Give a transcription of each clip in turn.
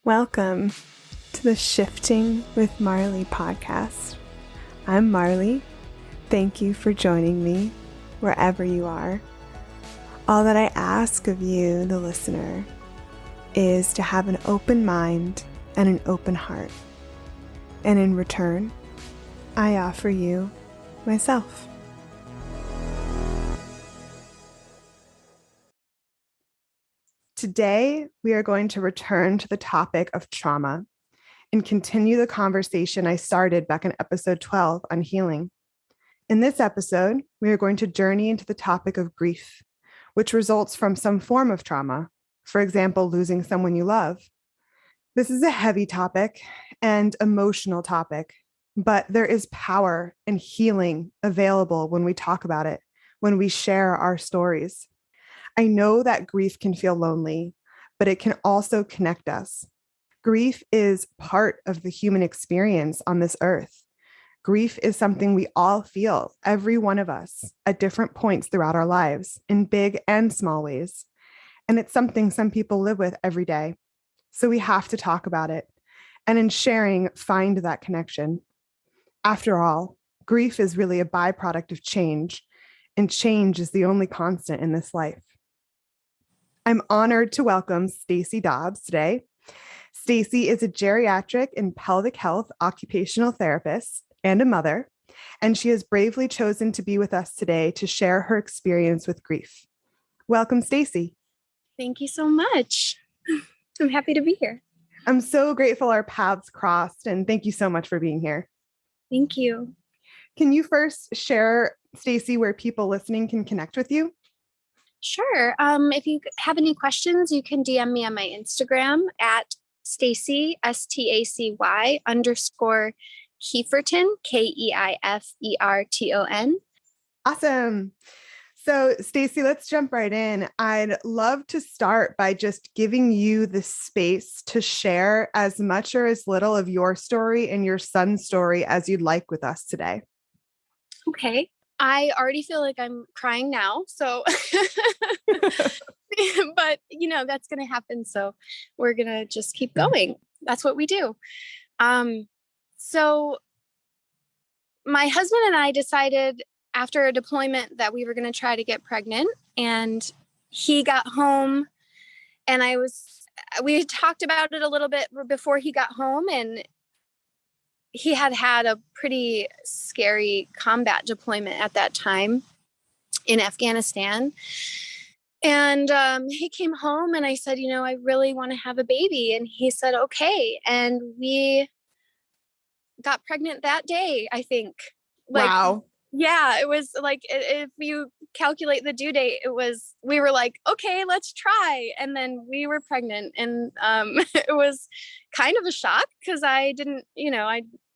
Welcome to the Shifting with Marley podcast. I'm Marley. Thank you for joining me wherever you are. All that I ask of you, the listener, is to have an open mind and an open heart. And in return, I offer you myself. Today, we are going to return to the topic of trauma and continue the conversation I started back in episode 12 on healing. In this episode, we are going to journey into the topic of grief, which results from some form of trauma, for example, losing someone you love. This is a heavy topic and emotional topic, but there is power and healing available when we talk about it, when we share our stories. I know that grief can feel lonely, but it can also connect us. Grief is part of the human experience on this earth. Grief is something we all feel, every one of us, at different points throughout our lives, in big and small ways. And it's something some people live with every day. So we have to talk about it. And in sharing, find that connection. After all, grief is really a byproduct of change, and change is the only constant in this life. I'm honored to welcome Stacy Dobbs today. Stacy is a geriatric and pelvic health occupational therapist and a mother, and she has bravely chosen to be with us today to share her experience with grief. Welcome, Stacy. Thank you so much. I'm happy to be here. I'm so grateful our paths crossed, and thank you so much for being here. Thank you. Can you first share, Stacy, where people listening can connect with you? Sure. If you have any questions, you can DM me on my Instagram at Stacy, Stacy _ Kieferton, Keiferton. Awesome. So, Stacy, let's jump right in. I'd love to start by just giving you the space to share as much or as little of your story and your son's story as you'd like with us today. Okay. I already feel like I'm crying now, so, but that's going to happen. So we're going to just keep going. That's what we do. So my husband and I decided after a deployment that we were going to try to get pregnant, and he got home, and we had talked about it a little bit before he got home, and he had a pretty scary combat deployment at that time in Afghanistan. And he came home and I said, I really want to have a baby. And he said, okay. And we got pregnant that day, I think. Wow. Yeah, it was like, if you calculate the due date, we were like, okay, let's try. And then we were pregnant. And it was kind of a shock because I didn't,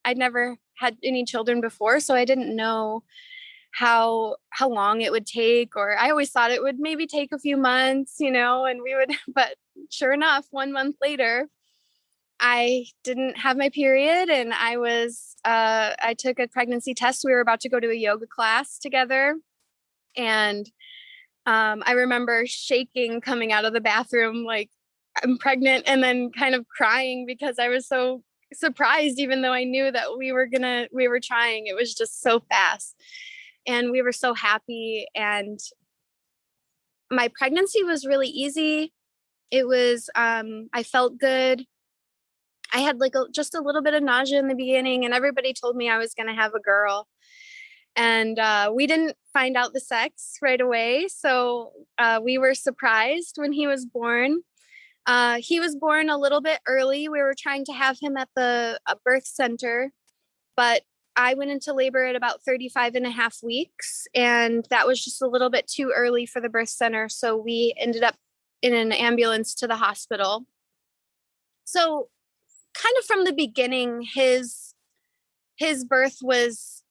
I'd never had any children before, so I didn't know how long it would take, or I always thought it would maybe take a few months, and but sure enough, 1 month later, I didn't have my period, and I took a pregnancy test. We were about to go to a yoga class together, and I remember shaking coming out of the bathroom like I'm pregnant, and then kind of crying because I was so surprised, even though I knew that we were trying. It was just so fast, and we were so happy. And my pregnancy was really easy. It was, I felt good. I had just a little bit of nausea in the beginning, and everybody told me I was going to have a girl. And we didn't find out the sex right away. So we were surprised when he was born. He was born a little bit early. We were trying to have him at the birth center, but I went into labor at about 35 and a half weeks, and that was just a little bit too early for the birth center. So we ended up in an ambulance to the hospital. So kind of from the beginning, his birth was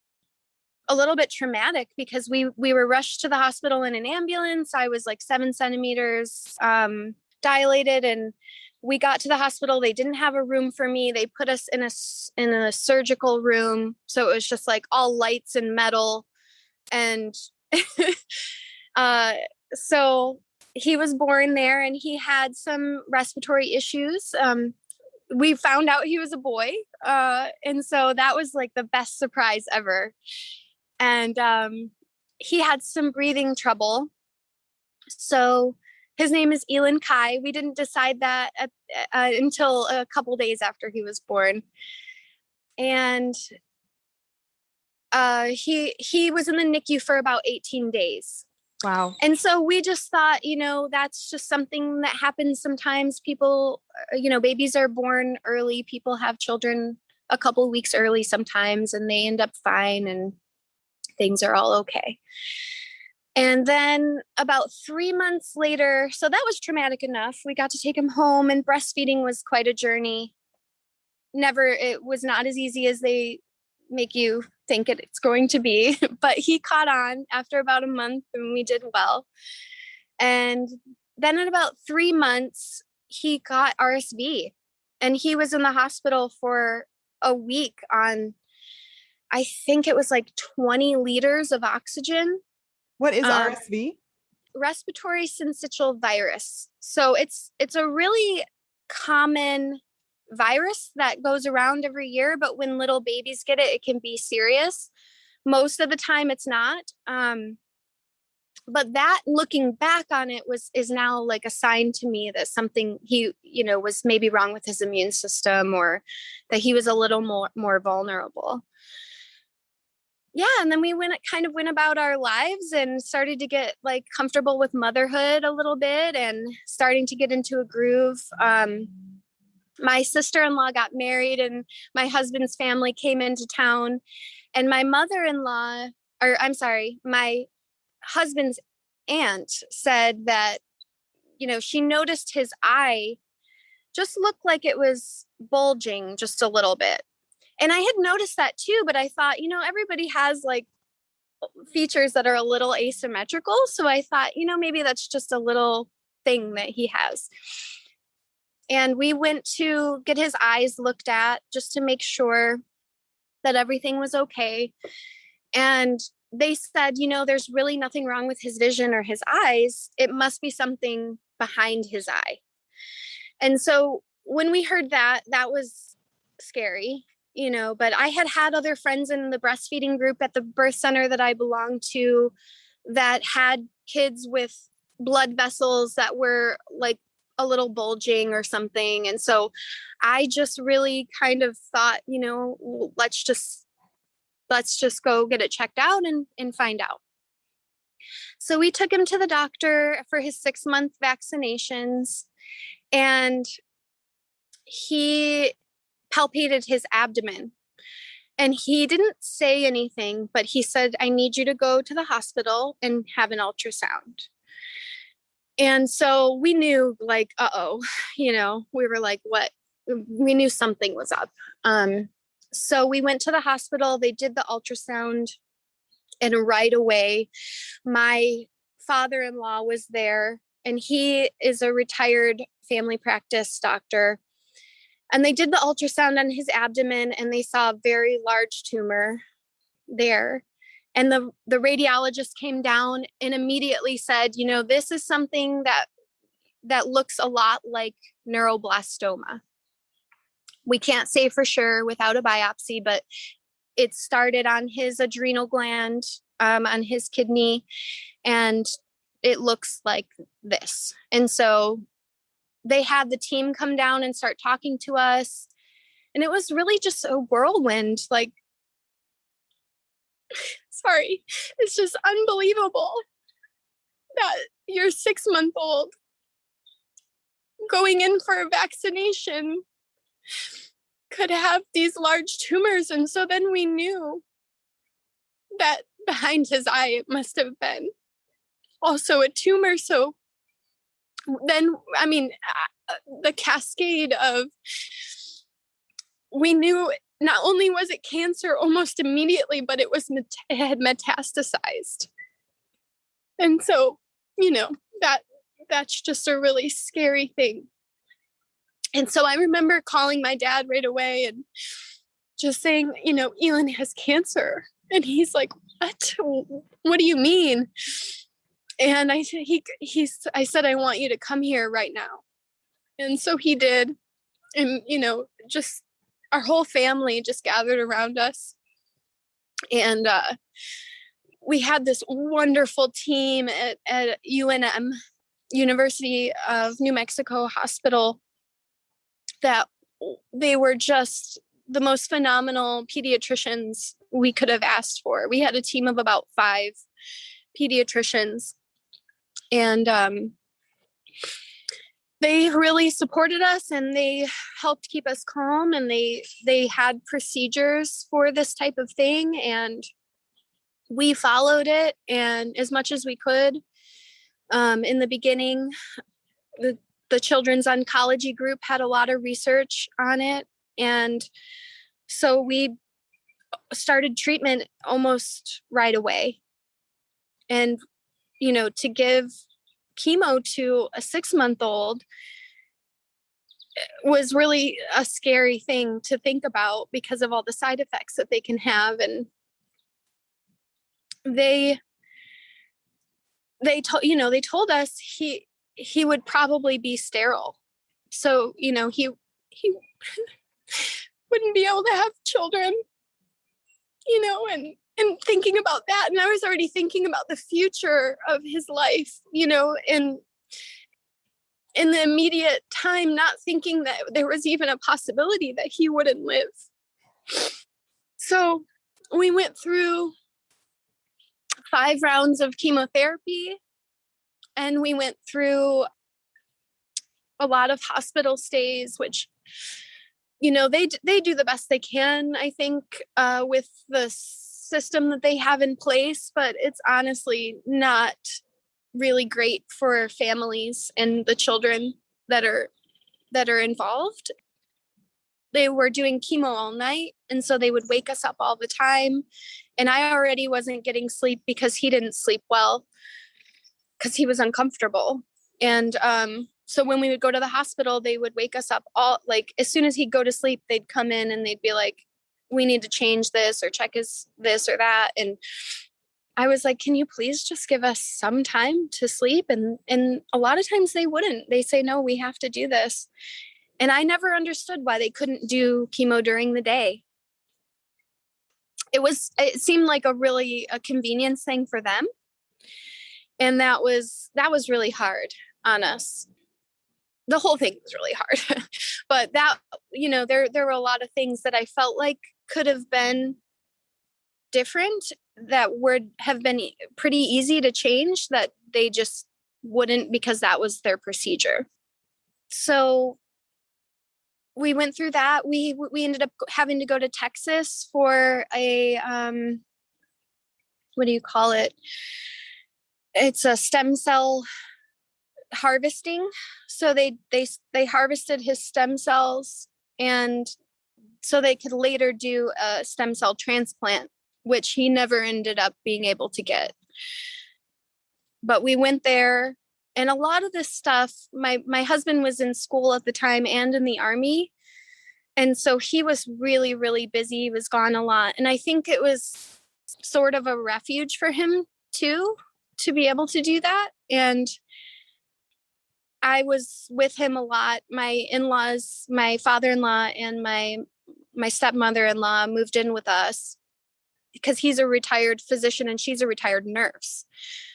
a little bit traumatic because we were rushed to the hospital in an ambulance. I was like 7 centimeters dilated, and we got to the hospital. They didn't have a room for me. They put us in a surgical room. So it was just like all lights and metal. And so he was born there, and he had some respiratory issues. we found out he was a boy. And so that was like the best surprise ever. And he had some breathing trouble. So his name is Elon Kai. We didn't decide that until a couple days after he was born. And he was in the NICU for about 18 days. Wow. And so we just thought, that's just something that happens sometimes. People, babies are born early. People have children a couple of weeks early sometimes, and they end up fine and things are all okay. And then about 3 months later, so that was traumatic enough. We got to take him home, and breastfeeding was quite a journey. It was not as easy as they make you think it's going to be, but he caught on after about a month and we did well. And then at about 3 months, he got RSV, and he was in the hospital for a week on, I think it was like 20 liters of oxygen. What is RSV? Respiratory syncytial virus. So it's a really common virus that goes around every year, but when little babies get it, it can be serious. Most of the time it's not. But that, looking back on it, is now like a sign to me that something he, was maybe wrong with his immune system, or that he was a little more vulnerable. Yeah. And then we went about our lives and started to get like comfortable with motherhood a little bit and starting to get into a groove. My sister-in-law got married and my husband's family came into town, and my my husband's aunt said that, she noticed his eye just looked like it was bulging just a little bit. And I had noticed that too, but I thought, everybody has like features that are a little asymmetrical. So I thought, maybe that's just a little thing that he has. And we went to get his eyes looked at just to make sure that everything was okay. And they said, there's really nothing wrong with his vision or his eyes. It must be something behind his eye. And so when we heard that, that was scary, but I had other friends in the breastfeeding group at the birth center that I belonged to that had kids with blood vessels that were like a little bulging or something. And so I just really kind of thought, let's just go get it checked out and find out. So we took him to the doctor for his 6-month vaccinations, and he palpated his abdomen, and he didn't say anything, but he said, I need you to go to the hospital and have an ultrasound. And so we knew like, we were like, what? We knew something was up. So we went to the hospital, they did the ultrasound, and right away, my father-in-law was there, and he is a retired family practice doctor. And they did the ultrasound on his abdomen, and they saw a very large tumor there. And the radiologist came down and immediately said, this is something that looks a lot like neuroblastoma. We can't say for sure without a biopsy, but it started on his adrenal gland, on his kidney, and it looks like this. And so they had the team come down and start talking to us. And it was really just a whirlwind, like, sorry, it's just unbelievable that your 6-month-old going in for a vaccination could have these large tumors. And so then we knew that behind his eye, it must have been also a tumor. So then, the cascade of, we knew not only was it cancer almost immediately, but it had metastasized. And so, that's just a really scary thing. And so I remember calling my dad right away and just saying, Elon has cancer. And he's like, what? What do you mean? And I said, I said, I want you to come here right now. And so he did. And, just our whole family just gathered around us. And we had this wonderful team at UNM, University of New Mexico Hospital, that they were just the most phenomenal pediatricians we could have asked for. We had a team of about 5 pediatricians, and they really supported us, and they helped keep us calm, and they had procedures for this type of thing, and we followed it, and as much as we could. In the beginning, the children's oncology group had a lot of research on it, and so we started treatment almost right away. And to give chemo to a 6-month-old was really a scary thing to think about because of all the side effects that they can have. And they told us he would probably be sterile. So, he wouldn't be able to have children, and thinking about that. And I was already thinking about the future of his life, and in the immediate time, not thinking that there was even a possibility that he wouldn't live. So we went through 5 rounds of chemotherapy, and we went through a lot of hospital stays, which, they do the best they can, I think, with the system that they have in place, but it's honestly not really great for families and the children that are involved. They were doing chemo all night, and so they would wake us up all the time. And I already wasn't getting sleep because he didn't sleep well because he was uncomfortable. And so when we would go to the hospital, they would wake us up all, like, as soon as he'd go to sleep, they'd come in and they'd be like, we need to change this or check his this or that. And I was like, can you please just give us some time to sleep? And a lot of times they wouldn't. They say, no, we have to do this. And I never understood why they couldn't do chemo during the day. It seemed like a convenience thing for them. And that was really hard on us. The whole thing was really hard, but that, there were a lot of things that I felt like could have been different, that would have been pretty easy to change, that they just wouldn't, because that was their procedure. So we went through that. We ended up having to go to Texas for a, what do you call it? It's a stem cell harvesting. So they harvested his stem cells, and so they could later do a stem cell transplant, which he never ended up being able to get. But we went there, and a lot of this stuff, my husband was in school at the time and in the Army. And so he was really, really busy. He was gone a lot. And I think it was sort of a refuge for him too, to be able to do that. And I was with him a lot. My in-laws, my father-in-law and my stepmother-in-law moved in with us because he's a retired physician and she's a retired nurse.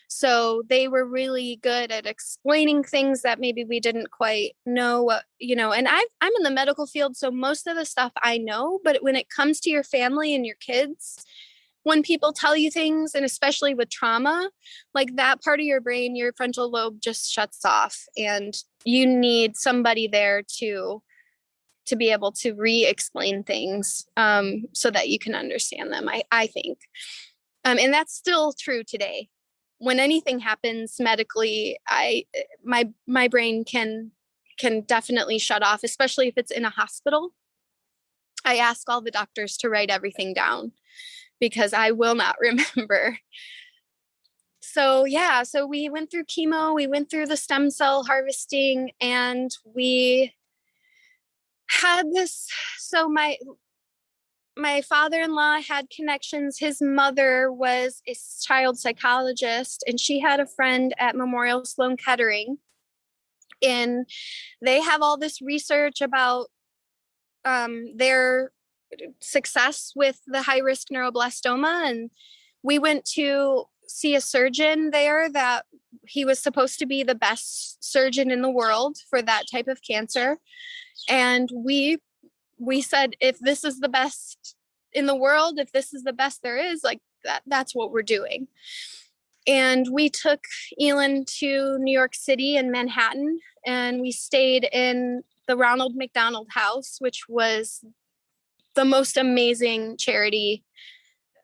So they were really good at explaining things that maybe we didn't quite know, and I'm in the medical field. So most of the stuff I know, but when it comes to your family and your kids, when people tell you things, and especially with trauma, like that part of your brain, your frontal lobe just shuts off, and you need somebody there to be able to re-explain things so that you can understand them, I think. And that's still true today. When anything happens medically, my brain can definitely shut off, especially if it's in a hospital. I ask all the doctors to write everything down because I will not remember. So we went through chemo, we went through the stem cell harvesting, and we had this. So my father-in-law had connections. His mother was a child psychologist, and she had a friend at Memorial Sloan Kettering. And they have all this research about their success with the high risk neuroblastoma. And we went to see a surgeon there that he was supposed to be the best surgeon in the world for that type of cancer. And we said, if this is the best in the world, if this is the best there is, like that's what we're doing. And we took Elin to New York City and Manhattan, and we stayed in the Ronald McDonald House, which was the most amazing charity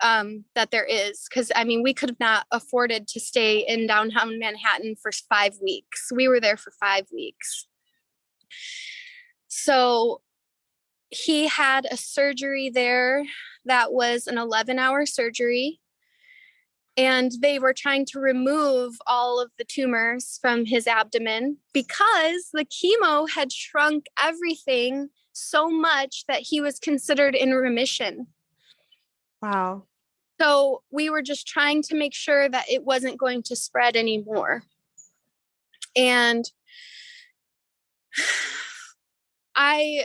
that there is. Because, I mean, we could have not afforded to stay in downtown Manhattan for 5 weeks. We were there for 5 weeks. So he had a surgery there that was an 11-hour surgery. And they were trying to remove all of the tumors from his abdomen because the chemo had shrunk everything so much that he was considered in remission. Wow. So we were just trying to make sure that it wasn't going to spread anymore. And my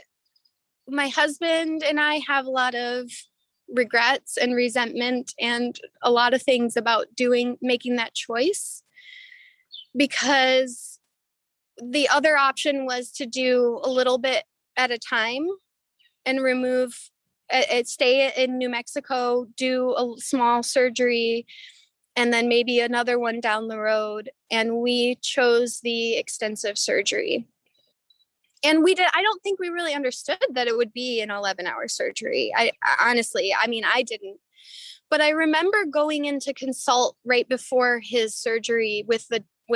husband and I have a lot of regrets and resentment and a lot of things about making that choice, because the other option was to do a little bit at a time and stay in New Mexico, do a small surgery, and then maybe another one down the road. And we chose the extensive surgery. And I don't think we really understood that it would be an 11-hour surgery. I honestly, I mean, I didn't. But I remember going in to consult right before his surgery with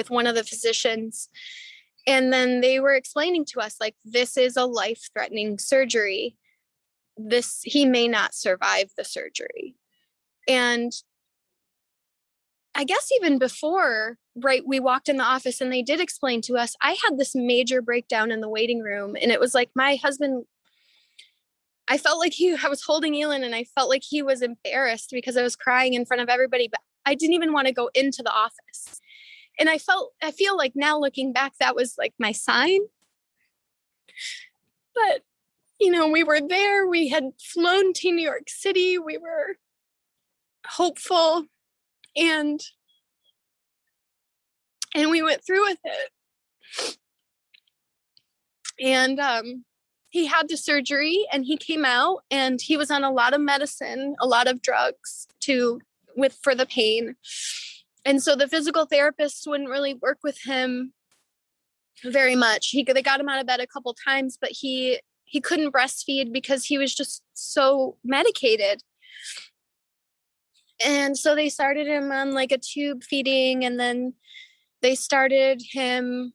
one of the physicians. And then they were explaining to us, like, this is a life-threatening surgery. He may not survive the surgery. And I guess even before, right, we walked in the office and they did explain to us, I had this major breakdown in the waiting room. And it was like my husband, I felt like I was holding Elin and I felt like he was embarrassed because I was crying in front of everybody, but I didn't even want to go into the office. And I feel like now looking back, that was like my sign. But, we were there, we had flown to New York City, we were hopeful. And we went through with it. And he had the surgery and he came out and he was on a lot of medicine, a lot of drugs for the pain. And so the physical therapists wouldn't really work with him very much. They got him out of bed a couple times, but he couldn't breastfeed because he was just so medicated. And so they started him on like a tube feeding, and then they started him,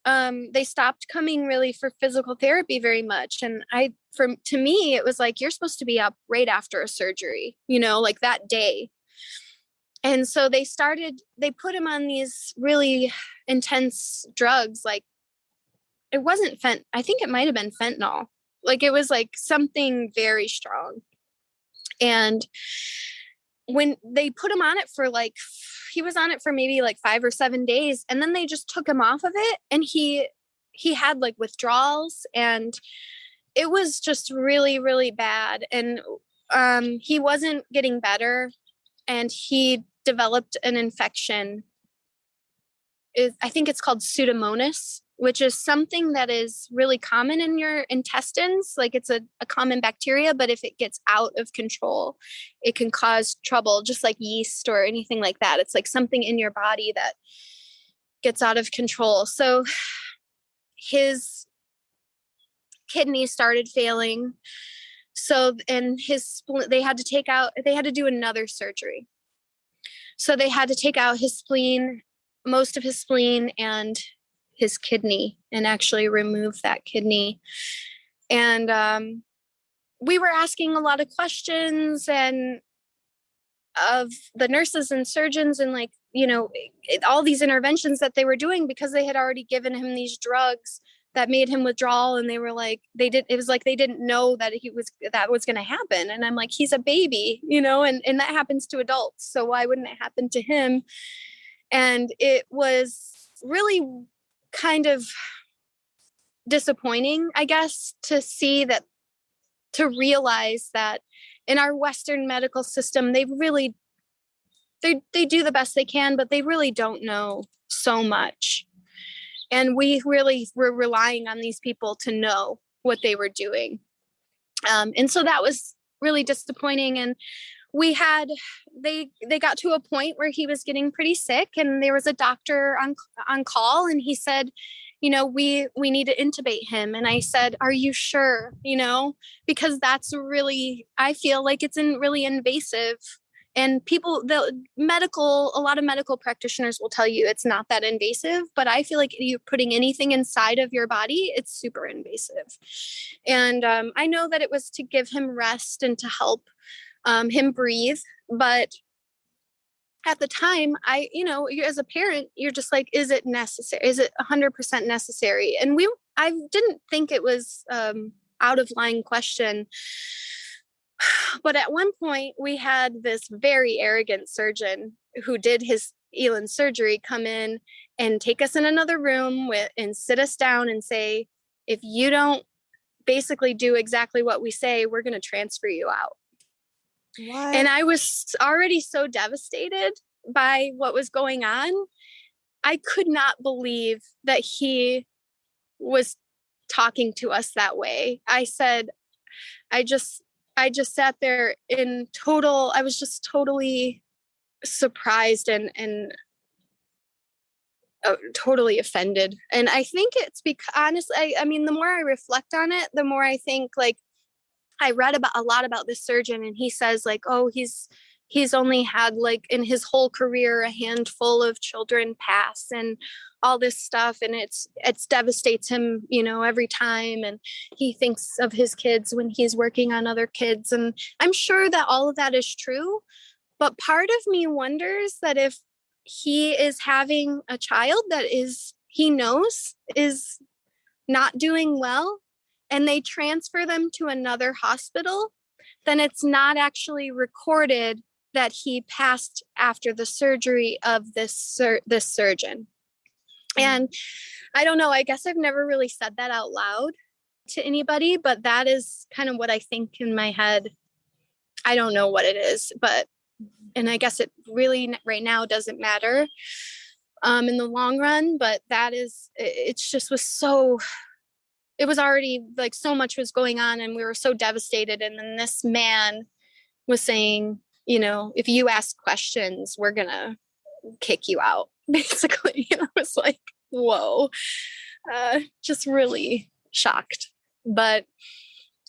they stopped coming really for physical therapy very much. And to me, it was like, you're supposed to be up right after a surgery, like that day. And so they put him on these really intense drugs. Like it wasn't I think it might've been fentanyl. Like it was like something very strong. And when they put him on it he was on it for maybe like 5 or 7 days, and then they just took him off of it, and he had like withdrawals, and it was just really, really bad. And he wasn't getting better, and he developed an infection. I think it's called Pseudomonas, which is something that is really common in your intestines. Like it's a common bacteria, but if it gets out of control, it can cause trouble, just like yeast or anything like that. It's like something in your body that gets out of control. So his kidneys started failing. So, and they had to do another surgery. So they had to take out his spleen, most of his spleen, and his kidney, and actually remove that kidney. And we were asking a lot of questions and of the nurses and surgeons, and like, all these interventions that they were doing, because they had already given him these drugs that made him withdrawal. And they were like, it was like they didn't know that that was going to happen. And I'm like, he's a baby, and that happens to adults. So why wouldn't it happen to him? And it was really kind of disappointing, I guess, to see that to realize that in our Western medical system, they do the best they can, but they really don't know so much. And we really were relying on these people to know what they were doing. And so that was really disappointing. And they got to a point where he was getting pretty sick, and there was a doctor on call, and he said, we need to intubate him. And I said, are you sure? Because that's really, I feel like it's really invasive. And a lot of medical practitioners will tell you it's not that invasive, but I feel like you're putting anything inside of your body, it's super invasive. And I know that it was to give him rest and to help him breathe. But at the time, as a parent, you're just like, is it necessary? Is it 100% necessary? And I didn't think it was out of line question. But at one point, we had this very arrogant surgeon who did his Elon surgery come in and take us in another room and sit us down and say, if you don't basically do exactly what we say, we're going to transfer you out. What? And I was already so devastated by what was going on. I could not believe that he was talking to us that way. I said, I just sat there I was just totally surprised and totally offended. And I think it's because, honestly, I mean, the more I reflect on it, the more I think, like, I read a lot about this surgeon, and he says, like, oh, he's only had, like, in his whole career, a handful of children pass and all this stuff. And it's devastates him, every time. And he thinks of his kids when he's working on other kids. And I'm sure that all of that is true. But part of me wonders that if he is having a child that he knows is not doing well, and they transfer them to another hospital, then it's not actually recorded that he passed after the surgery of this surgeon. And I don't know, I guess I've never really said that out loud to anybody, but that is kind of what I think in my head. I don't know what it is, and I guess it really right now doesn't matter in the long run, but it was already, like, so much was going on, and we were so devastated. And then this man was saying, if you ask questions, we're going to kick you out, basically. And I was like, whoa, just really shocked. But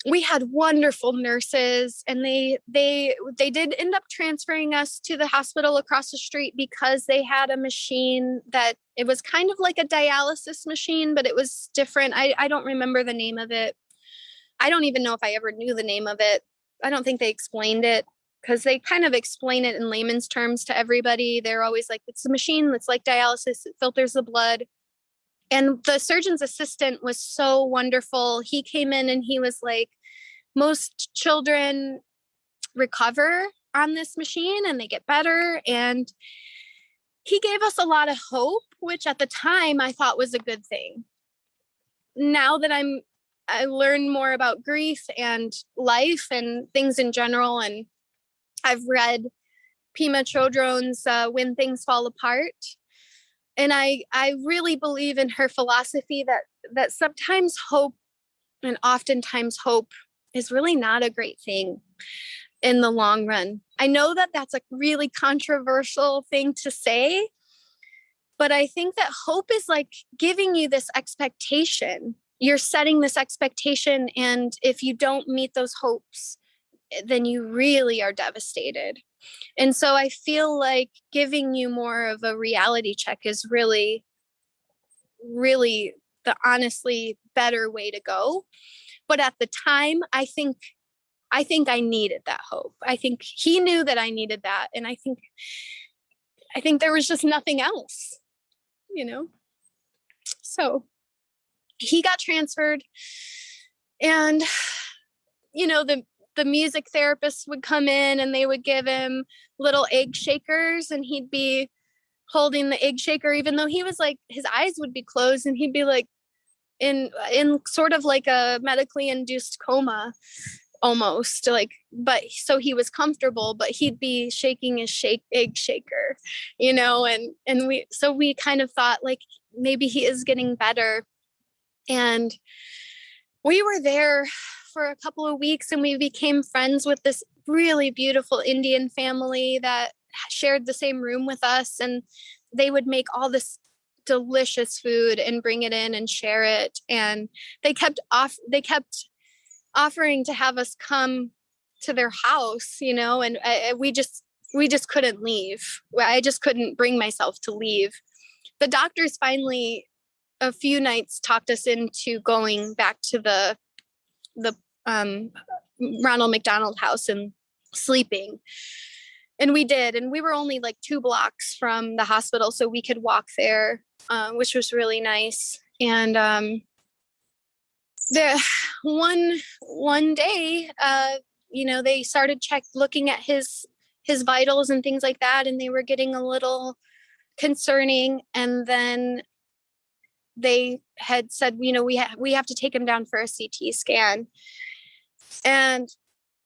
we had wonderful nurses, and they did end up transferring us to the hospital across the street because they had a machine that it was kind of like a dialysis machine, but it was different. I don't remember the name of it. I don't even know if I ever knew the name of it. I don't think they explained it, because they kind of explain it in layman's terms to everybody. They're always like, it's a machine that's like dialysis. It filters the blood. And the surgeon's assistant was so wonderful. He came in and he was like, most children recover on this machine and they get better. And he gave us a lot of hope, which at the time I thought was a good thing. Now that I learned more about grief and life and things in general, and I've read Pema Chodron's When Things Fall Apart. And I really believe in her philosophy that sometimes hope, and oftentimes hope, is really not a great thing in the long run. I know that that's a really controversial thing to say, but I think that hope is like giving you this expectation. You're setting this expectation, and if you don't meet those hopes, then you really are devastated. And so I feel like giving you more of a reality check is really, really the honestly better way to go. But at the time, I think I needed that hope. I think he knew that I needed that. And I think there was just nothing else, So he got transferred, and, the music therapist would come in and they would give him little egg shakers, and he'd be holding the egg shaker, even though he was like, his eyes would be closed, and he'd be like in sort of like a medically induced coma. almost like, but so he was comfortable, but he'd be shaking his egg shaker, and we kind of thought like maybe he is getting better. And we were there for a couple of weeks, and we became friends with this really beautiful Indian family that shared the same room with us. And they would make all this delicious food and bring it in and share it. And they kept offering to have us come to their house, and we just couldn't leave. I just couldn't bring myself to leave. The doctors finally, a few nights, talked us into going back to the Ronald McDonald House and sleeping. And we did. And we were only like 2 blocks from the hospital, so we could walk there, which was really nice. And the one day, they started looking at his vitals and things like that, and they were getting a little concerning. And then they had said, we have to take him down for a CT scan. And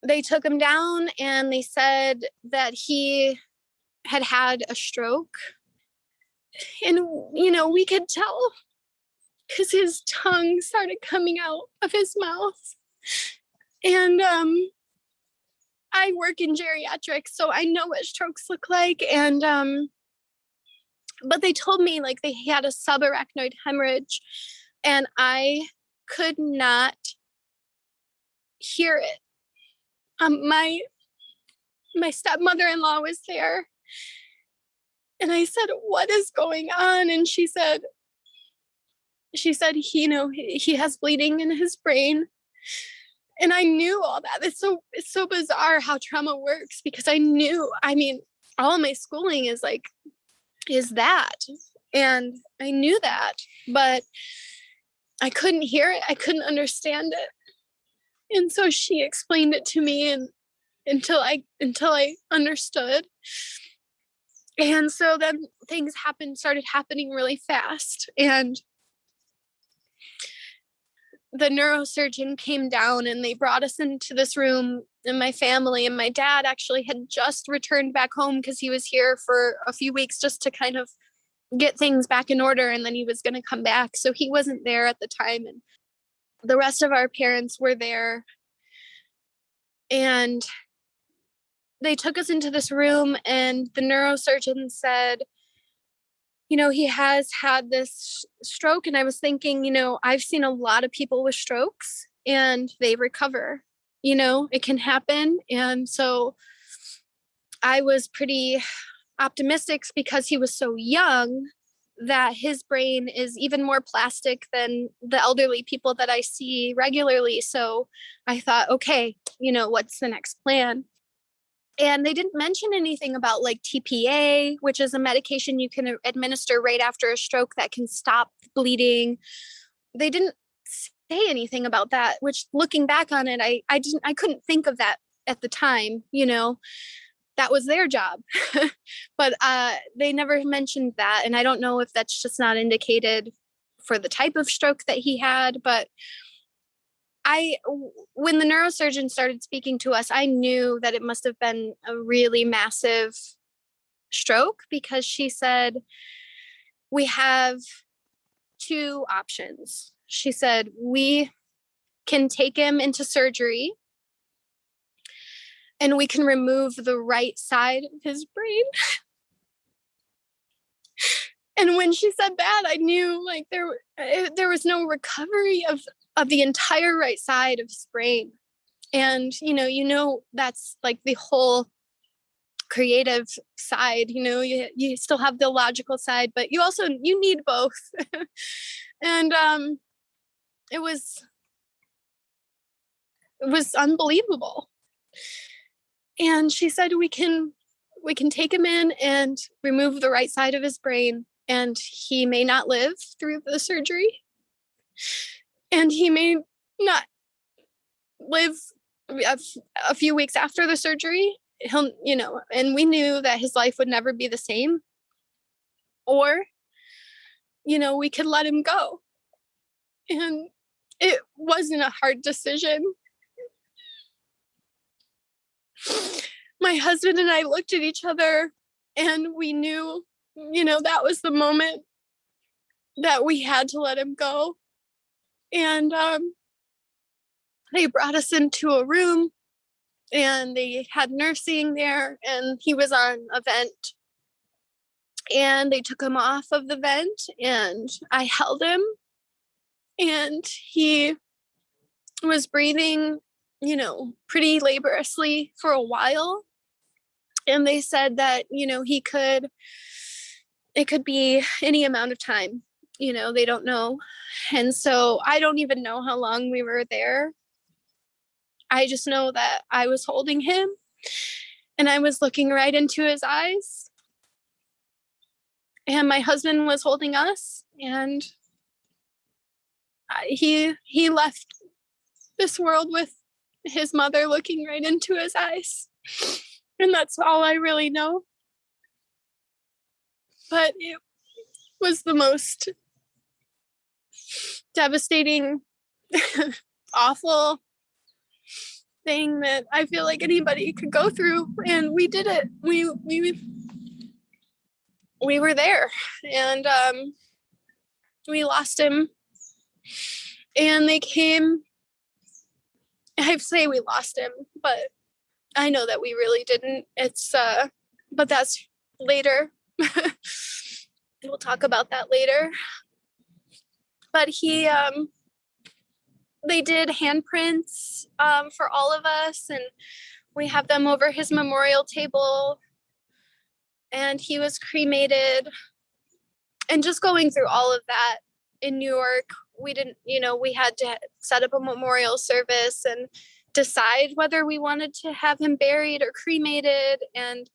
they took him down, and they said that he had a stroke. And, we could tell because his tongue started coming out of his mouth. And I work in geriatrics, so I know what strokes look like. And but they told me like he had a subarachnoid hemorrhage, and I could not hear it. My stepmother-in-law was there, and I said, "What is going on?" And she said he has bleeding in his brain. And I knew all that. It's so bizarre how trauma works, because I knew, all of my schooling is that. And I knew that, but I couldn't hear it. I couldn't understand it. And so she explained it to me, and until I understood. And so then things started happening really fast. And the neurosurgeon came down, and they brought us into this room, and my family, and my dad actually had just returned back home because he was here for a few weeks just to kind of get things back in order. And then he was going to come back. So he wasn't there at the time. And the rest of our parents were there. And they took us into this room, and the neurosurgeon said, he has had this stroke. And I was thinking, I've seen a lot of people with strokes and they recover, it can happen. And so I was pretty optimistic, because he was so young, that his brain is even more plastic than the elderly people that I see regularly. So I thought, okay, what's the next plan? And they didn't mention anything about like TPA, which is a medication you can administer right after a stroke that can stop bleeding. They didn't say anything about that, which, looking back on it, I couldn't think of that at the time. That was their job. But they never mentioned that. And I don't know if that's just not indicated for the type of stroke that he had. But when the neurosurgeon started speaking to us, I knew that it must have been a really massive stroke, because she said, we have 2 options. She said, we can take him into surgery, and we can remove the right side of his brain. And when she said that, I knew like there was no recovery of the entire right side of his brain. And, that's like the whole creative side, you still have the logical side, but you need both. And it was unbelievable. And she said, we can take him in and remove the right side of his brain, and he may not live through the surgery, and he may not live a few weeks after the surgery. He'll, and we knew that his life would never be the same. Or, we could let him go. And it wasn't a hard decision. my husband and I looked at each other and we knew, that was the moment that we had to let him go. And they brought us into a room and they had nursing there, and he was on a vent. And they took him off of the vent and I held him, and he was breathing, pretty laboriously for a while. And they said that, it could be any amount of time, they don't know. And so I don't even know how long we were there. I just know that I was holding him and I was looking right into his eyes. And my husband was holding us, and he left this world with his mother looking right into his eyes. And that's all I really know. But it was the most devastating, awful thing that I feel like anybody could go through. And we did it. We were there, and we lost him. And they came. I say we lost him, but I know that we really didn't. But that's later. We'll talk about that later. But they did handprints for all of us, and we have them over his memorial table. And he was cremated. And just going through all of that in New York, we didn't, we had to set up a memorial service and decide whether we wanted to have him buried or cremated, and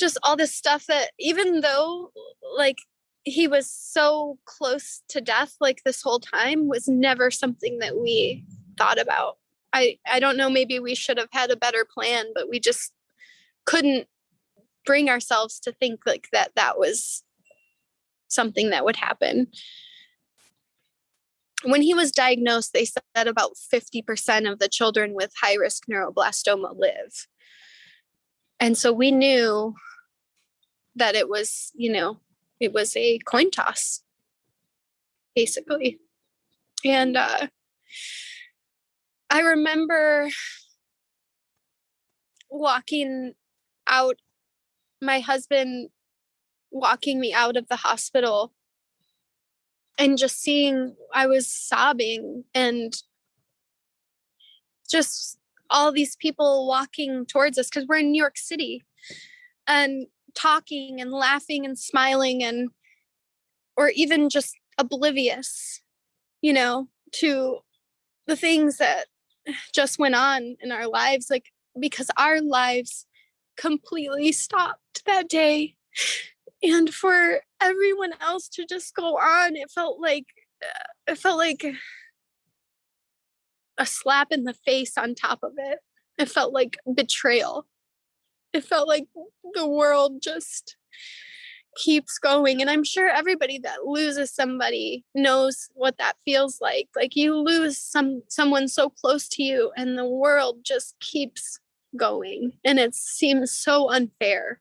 just all this stuff that, even though he was so close to death, this whole time, was never something that we thought about. I don't know, maybe we should have had a better plan, but we just couldn't bring ourselves to think that was something that would happen. When he was diagnosed, they said that about 50% of the children with high-risk neuroblastoma live. And so we knew that it was, it was a coin toss, basically. And I remember walking out, my husband walking me out of the hospital, and just seeing, I was sobbing, and just all these people walking towards us, because we're in New York City, and talking and laughing and smiling, or even just oblivious, to the things that just went on in our lives, because our lives completely stopped that day. And for everyone else to just go on, it felt like a slap in the face on top of it. It felt like betrayal. It felt like the world just keeps going. And I'm sure everybody that loses somebody knows what that feels like. Like, you lose someone so close to you, and the world just keeps going. And it seems so unfair.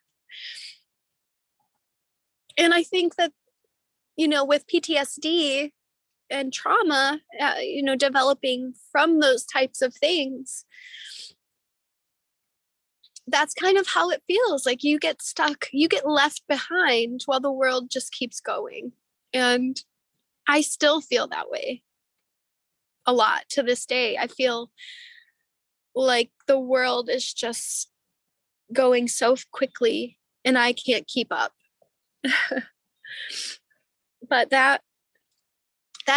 And I think that, with PTSD and trauma, developing from those types of things, that's kind of how it feels. Like, you get stuck, you get left behind while the world just keeps going. And I still feel that way a lot to this day. I feel like the world is just going so quickly and I can't keep up. But that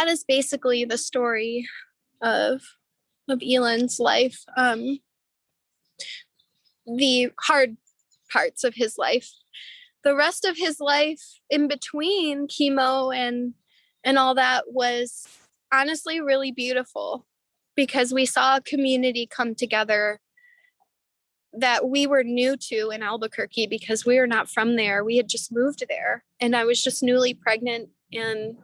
is basically the story of Elon's life. The hard parts of his life. The rest of his life in between chemo and all that was honestly really beautiful, because we saw a community come together that we were new to in Albuquerque, because we were not from there. We had just moved there, and I was just newly pregnant, and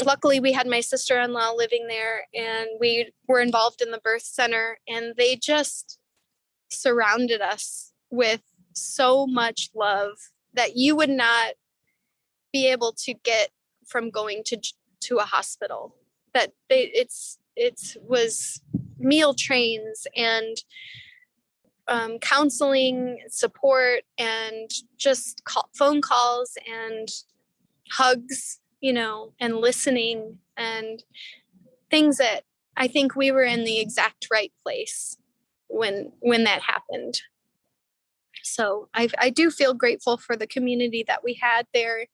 luckily we had my sister-in-law living there, and we were involved in the birth center, and they just surrounded us with so much love that you would not be able to get from going to a hospital. That it was meal trains and counseling support and just phone calls and hugs, and listening and things that I think we were in the exact right place when that happened. So I do feel grateful for the community that we had there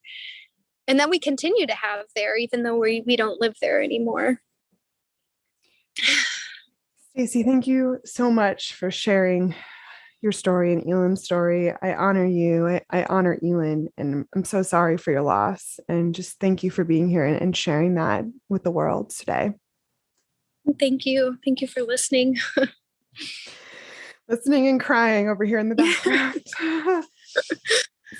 and that we continue to have there, even though we don't live there anymore. Stacy, thank you so much for sharing your story and Elin's story. I honor you. I honor Elin, and I'm so sorry for your loss. And just thank you for being here and sharing that with the world today. Thank you. Thank you for listening. Listening and crying over here in the background.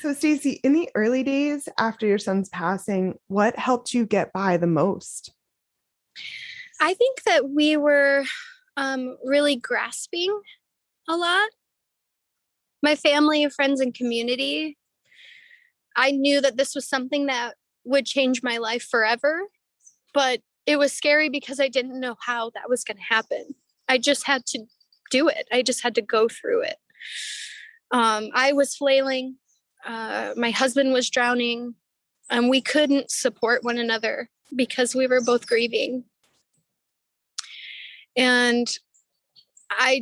So, Stacy, in the early days after your son's passing, what helped you get by the most? I think that we were really grasping a lot. My family, friends, and community, I knew that this was something that would change my life forever, but it was scary because I didn't know how that was going to happen. I just had to do it. I just had to go through it. I was flailing. My husband was drowning, and we couldn't support one another because we were both grieving. And I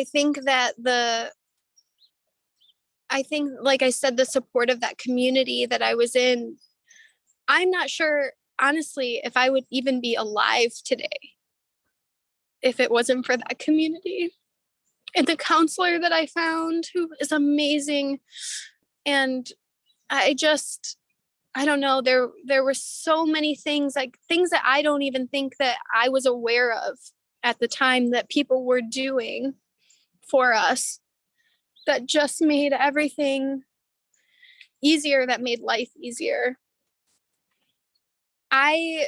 think, like I said, the support of that community that I was in, I'm not sure, honestly, if I would even be alive today if it wasn't for that community. And the counselor that I found, who is amazing. And I don't know, there were so many things, like things that I don't even think that I was aware of at the time that people were doing for us that just made everything easier, that made life easier. I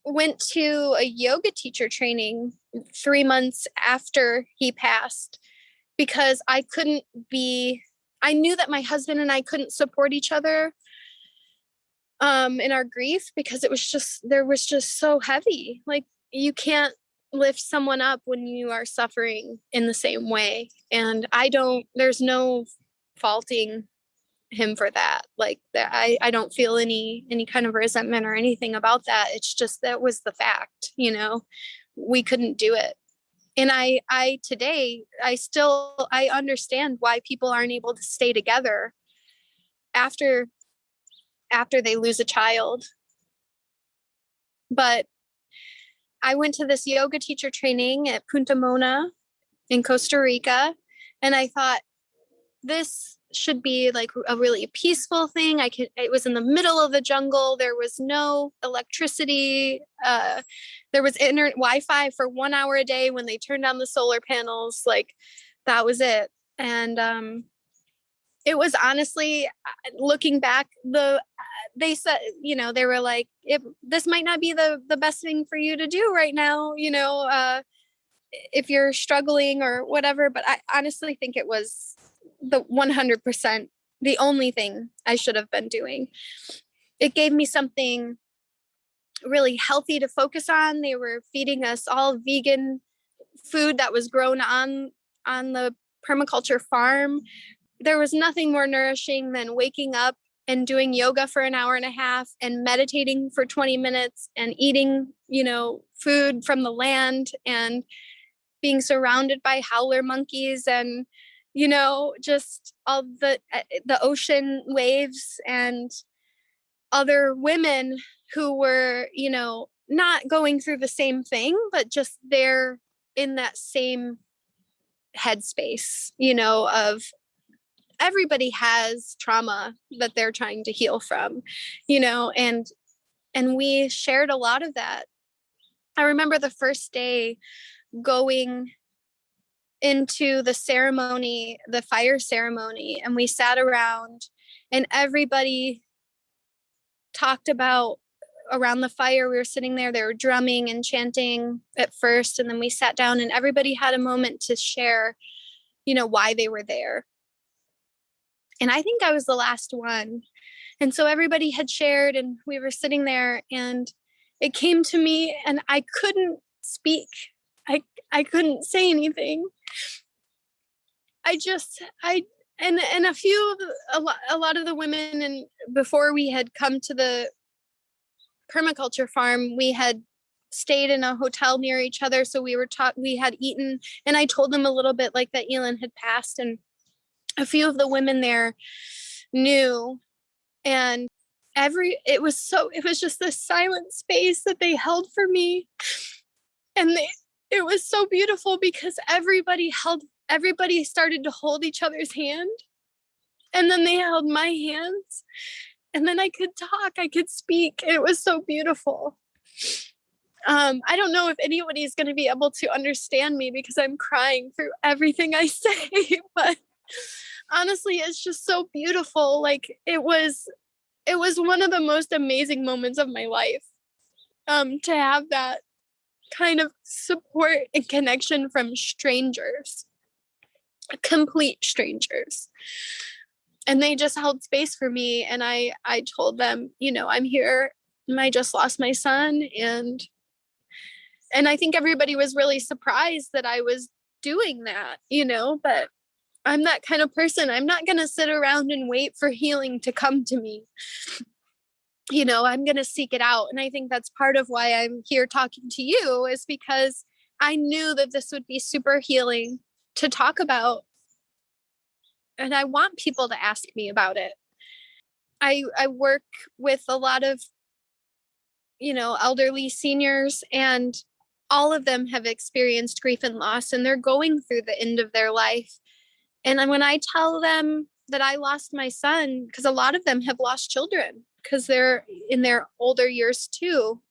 went to a yoga teacher training 3 months after he passed because I knew that my husband and I couldn't support each other in our grief because there was just so heavy. Like, you can't lift someone up when you are suffering in the same way. And there's no faulting him for that. Like, I don't feel any kind of resentment or anything about that. It's just, that was the fact, we couldn't do it. And today, I understand why people aren't able to stay together after they lose a child. But I went to this yoga teacher training at Punta Mona in Costa Rica, and I thought, this should be like a really peaceful thing. It was in the middle of the jungle. There was no electricity. There was internet Wi-Fi for 1 hour a day when they turned on the solar panels. Like, that was it. And it was, honestly, looking back, they said, they were like, this might not be the best thing for you to do right now, if you're struggling or whatever. But I honestly think it was the 100% the only thing I should have been doing. It gave me something really healthy to focus on. They were feeding us all vegan food that was grown on the permaculture farm. There was nothing more nourishing than waking up and doing yoga for an hour and a half and meditating for 20 minutes and eating, food from the land and being surrounded by howler monkeys and, just all the ocean waves and other women who were, not going through the same thing, but just there in that same headspace, of everybody has trauma that they're trying to heal from, and we shared a lot of that. I remember the first day going into the ceremony, the fire ceremony, and we sat around and everybody talked about around the fire. We were sitting there, they were drumming and chanting at first. And then we sat down and everybody had a moment to share, why they were there. And I think I was the last one. And so everybody had shared and we were sitting there and it came to me and I couldn't speak. I couldn't say anything. And a lot of the women, and before we had come to the permaculture farm, we had stayed in a hotel near each other. So we had eaten, and I told them a little bit like that Elin had passed, and a few of the women there knew. And it was just this silent space that they held for me. And it was so beautiful because everybody started to hold each other's hand. And then they held my hands. And then I could talk, I could speak. It was so beautiful. I don't know if anybody's going to be able to understand me because I'm crying through everything I say, but honestly, it's just so beautiful. Like it was one of the most amazing moments of my life, to have that kind of support and connection from strangers, complete strangers. And they just held space for me. And I told them, I'm here and I just lost my son. And I think everybody was really surprised that I was doing that, but I'm that kind of person. I'm not going to sit around and wait for healing to come to me. I'm going to seek it out. And I think that's part of why I'm here talking to you, is because I knew that this would be super healing to talk about. And I want people to ask me about it. I work with a lot of, elderly seniors, and all of them have experienced grief and loss, and they're going through the end of their life. And when I tell them that I lost my son, because a lot of them have lost children because they're in their older years too.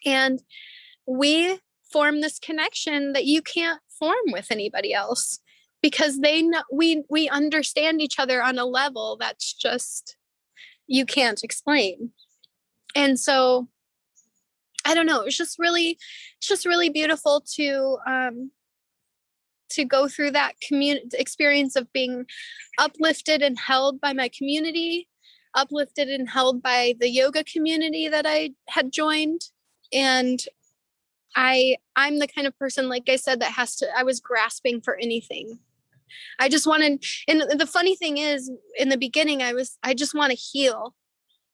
And we form this connection that you can't form with anybody else, because they know we understand each other on a level that's just, you can't explain. And so I don't know, it's just really beautiful to go through that experience of being uplifted and held by my community, uplifted and held by the yoga community that I had joined. And I'm the kind of person, like I said, I was grasping for anything. I just wanted, and the funny thing is, in the beginning, I just want to heal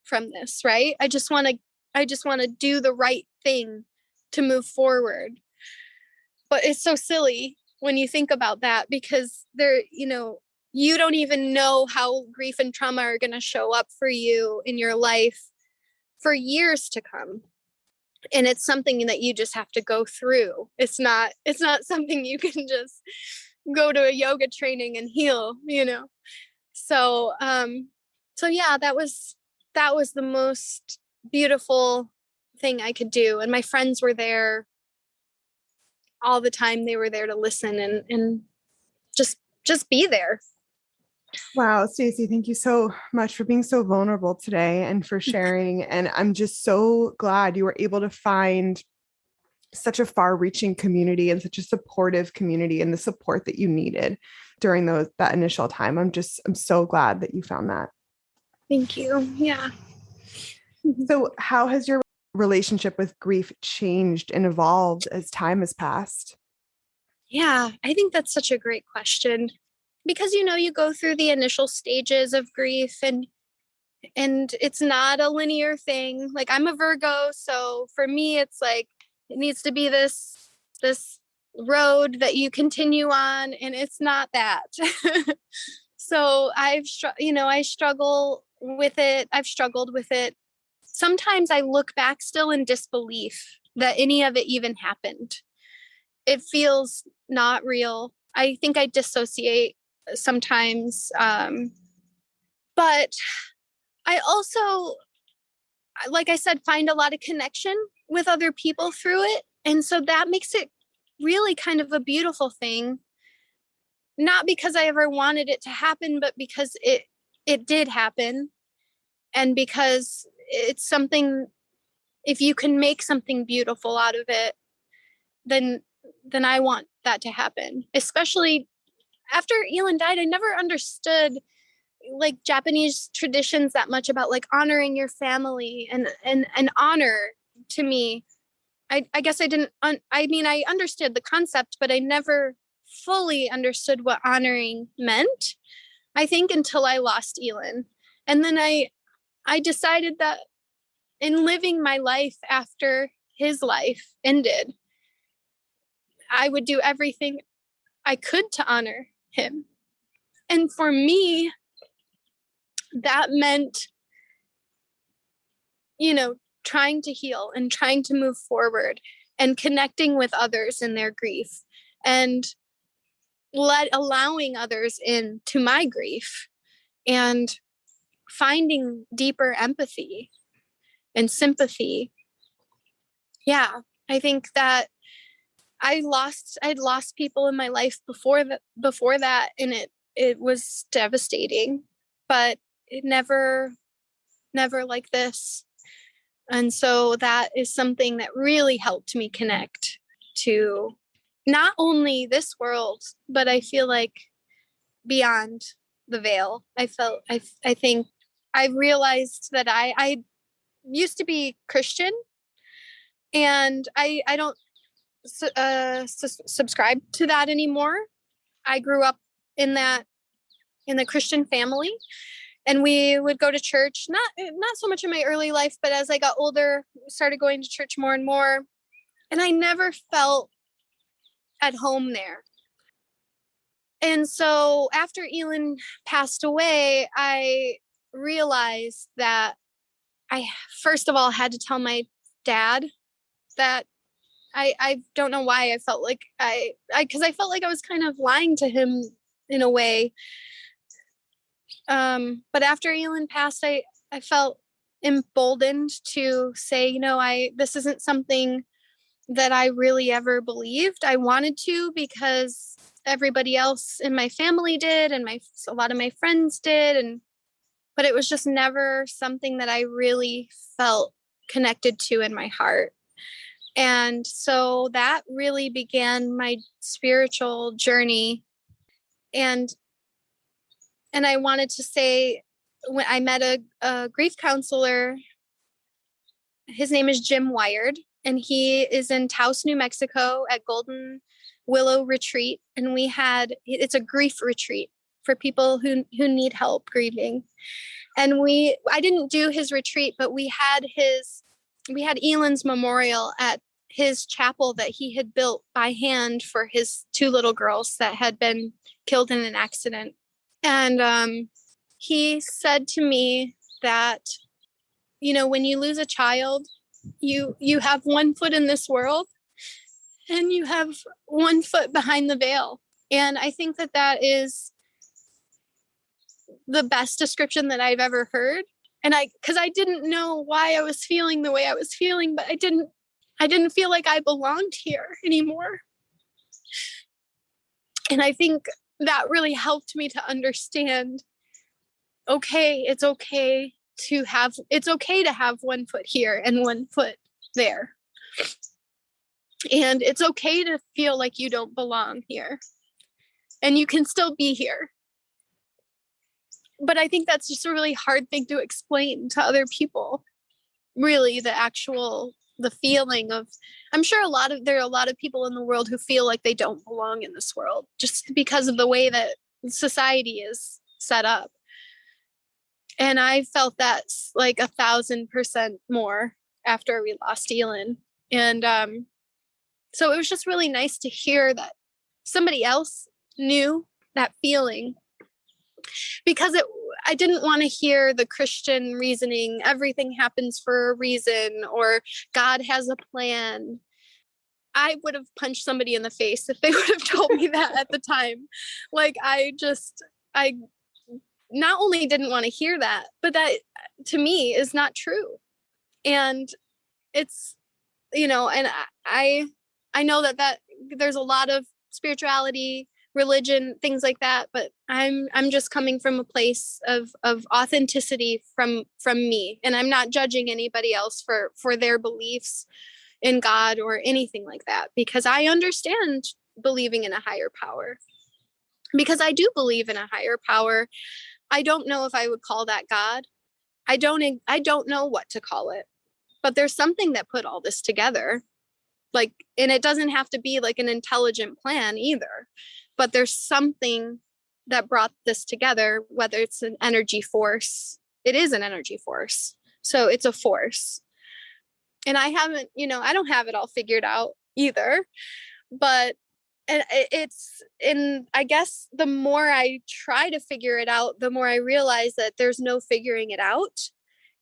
from this, right? I just want to do the right thing to move forward. But it's so silly when you think about that, because you don't even know how grief and trauma are going to show up for you in your life for years to come. And it's something that you just have to go through. It's not something you can just go to a yoga training and heal, So, yeah, that was the most beautiful thing I could do. And my friends were there all the time. They were there to listen and just be there. Wow, Stacy, thank you so much for being so vulnerable today and for sharing. And I'm just so glad you were able to find such a far-reaching community and such a supportive community, and the support that you needed during that initial time. I'm so glad that you found that. Thank you. Yeah. So how has your relationship with grief changed and evolved as time has passed? Yeah, I think that's such a great question, because, you go through the initial stages of grief, and it's not a linear thing. Like, I'm a Virgo. So for me, it's like, it needs to be this road that you continue on. And it's not that. So I struggle with it. I've struggled with it. Sometimes I look back still in disbelief that any of it even happened. It feels not real. I think I dissociate sometimes. But I also, like I said, find a lot of connection with other people through it. And so that makes it really kind of a beautiful thing. Not because I ever wanted it to happen, but because it did happen. And because it's something if you can make something beautiful out of it, then I want that to happen. Especially after Elin died, I never understood like Japanese traditions that much about like honoring your family and honor. To me, I guess I didn't, I understood the concept, but I never fully understood what honoring meant, I think, until I lost Elin. And then I decided that in living my life after his life ended, I would do everything I could to honor him. And for me, that meant, trying to heal and trying to move forward and connecting with others in their grief and allowing others into my grief and finding deeper empathy and sympathy. Yeah, I think that I'd lost people in my life before that, and it was devastating, but it never like this. And so that is something that really helped me connect to not only this world, but I feel like beyond the veil. I think I realized that I used to be Christian, and I don't subscribe to that anymore. I grew up in the Christian family, and we would go to church, not so much in my early life, but as I got older, started going to church more and more. And I never felt at home there. And so after Elin passed away, I realized that I, first of all, had to tell my dad that I don't know why I felt like because I felt like I was kind of lying to him in a way. But after Elin passed, I felt emboldened to say, this isn't something that I really ever believed. I wanted to because everybody else in my family did, and a lot of my friends did, but it was just never something that I really felt connected to in my heart. And so that really began my spiritual journey. And I wanted to say, when I met a grief counselor, his name is Jim Wired, and he is in Taos, New Mexico at Golden Willow Retreat. And it's a grief retreat for people who need help grieving. And I didn't do his retreat, but we had Elin's memorial at his chapel that he had built by hand for his two little girls that had been killed in an accident. And he said to me that, when you lose a child, you have one foot in this world and you have one foot behind the veil. And I think that is the best description that I've ever heard. And because I didn't know why I was feeling the way I was feeling, but I didn't feel like I belonged here anymore. And I think that really helped me to understand, okay, it's okay to have one foot here and one foot there. And it's okay to feel like you don't belong here. And you can still be here. But I think that's just a really hard thing to explain to other people. Really, the feeling of, I'm sure there are a lot of people in the world who feel like they don't belong in this world just because of the way that society is set up. And I felt that like 1,000% more after we lost Elin. And so it was just really nice to hear that somebody else knew that feeling, because I didn't want to hear the Christian reasoning, everything happens for a reason, or God has a plan. I would have punched somebody in the face if they would have told me that at the time. Like, I not only didn't want to hear that, but that to me is not true. And it's, and I know that there's a lot of spirituality religion, things like that. But I'm just coming from a place of authenticity from me. And I'm not judging anybody else for their beliefs in God or anything like that, because I understand believing in a higher power, because I do believe in a higher power. I don't know if I would call that God. I don't know what to call it, but there's something that put all this together. Like, and it doesn't have to be like an intelligent plan either, but there's something that brought this together, whether it's an energy force. It is an energy force. So it's a force. And I don't have it all figured out either, but and it's I guess the more I try to figure it out, the more I realize that there's no figuring it out.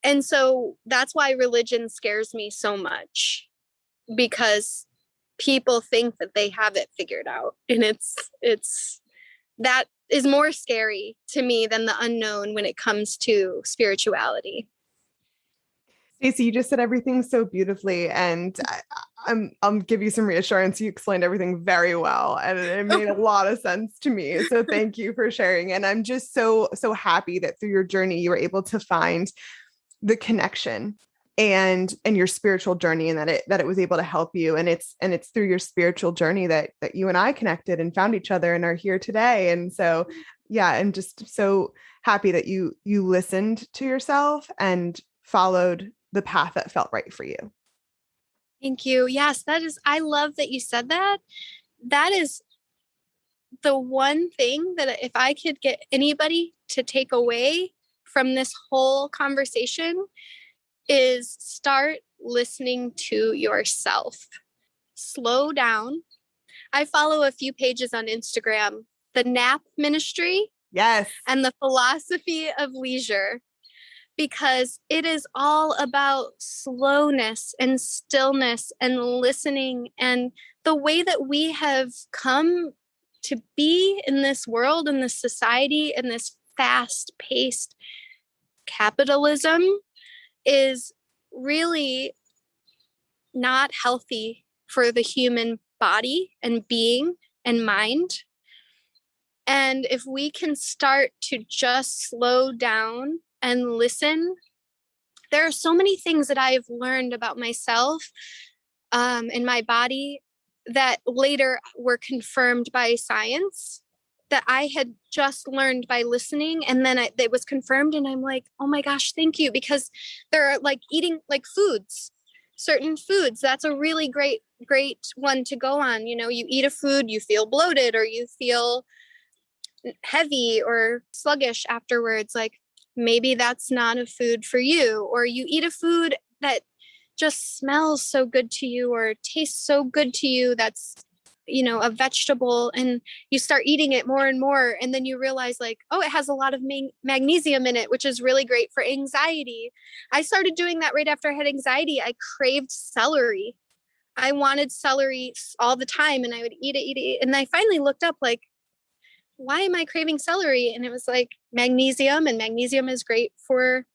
And so that's why religion scares me so much, because people think that they have it figured out. And it's that is more scary to me than the unknown when it comes to spirituality. Stacey, you just said everything so beautifully, and I'll give you some reassurance. You explained everything very well, and it made a lot of sense to me. So thank you for sharing. And I'm just so happy that through your journey, you were able to find the connection and your spiritual journey, and that it was able to help you. And it's through your spiritual journey that you and I connected and found each other and are here today. And so, yeah, I'm just so happy that you listened to yourself and followed the path that felt right for you. Thank you. Yes, I love that you said that. That is the one thing that if I could get anybody to take away from this whole conversation, is start listening to yourself. Slow down. I follow a few pages on Instagram, the Nap Ministry. Yes. And the Philosophy of Leisure, because it is all about slowness and stillness and listening, and the way that we have come to be in this world, in this society, in this fast-paced capitalism is really not healthy for the human body and being and mind. And if we can start to just slow down and listen, there are so many things that I've learned about myself and my body that later were confirmed by science that I had just learned by listening. And then it was confirmed. And I'm like, oh my gosh, thank you. Because they're like eating like certain foods. That's a really great one to go on. You eat a food, you feel bloated or you feel heavy or sluggish afterwards. Like maybe that's not a food for you. Or you eat a food that just smells so good to you or tastes so good to you. That's a vegetable, and you start eating it more and more. And then you realize like, oh, it has a lot of magnesium in it, which is really great for anxiety. I started doing that right after I had anxiety. I craved celery. I wanted celery all the time and I would eat it. And I finally looked up like, why am I craving celery? And it was like magnesium, and magnesium is great for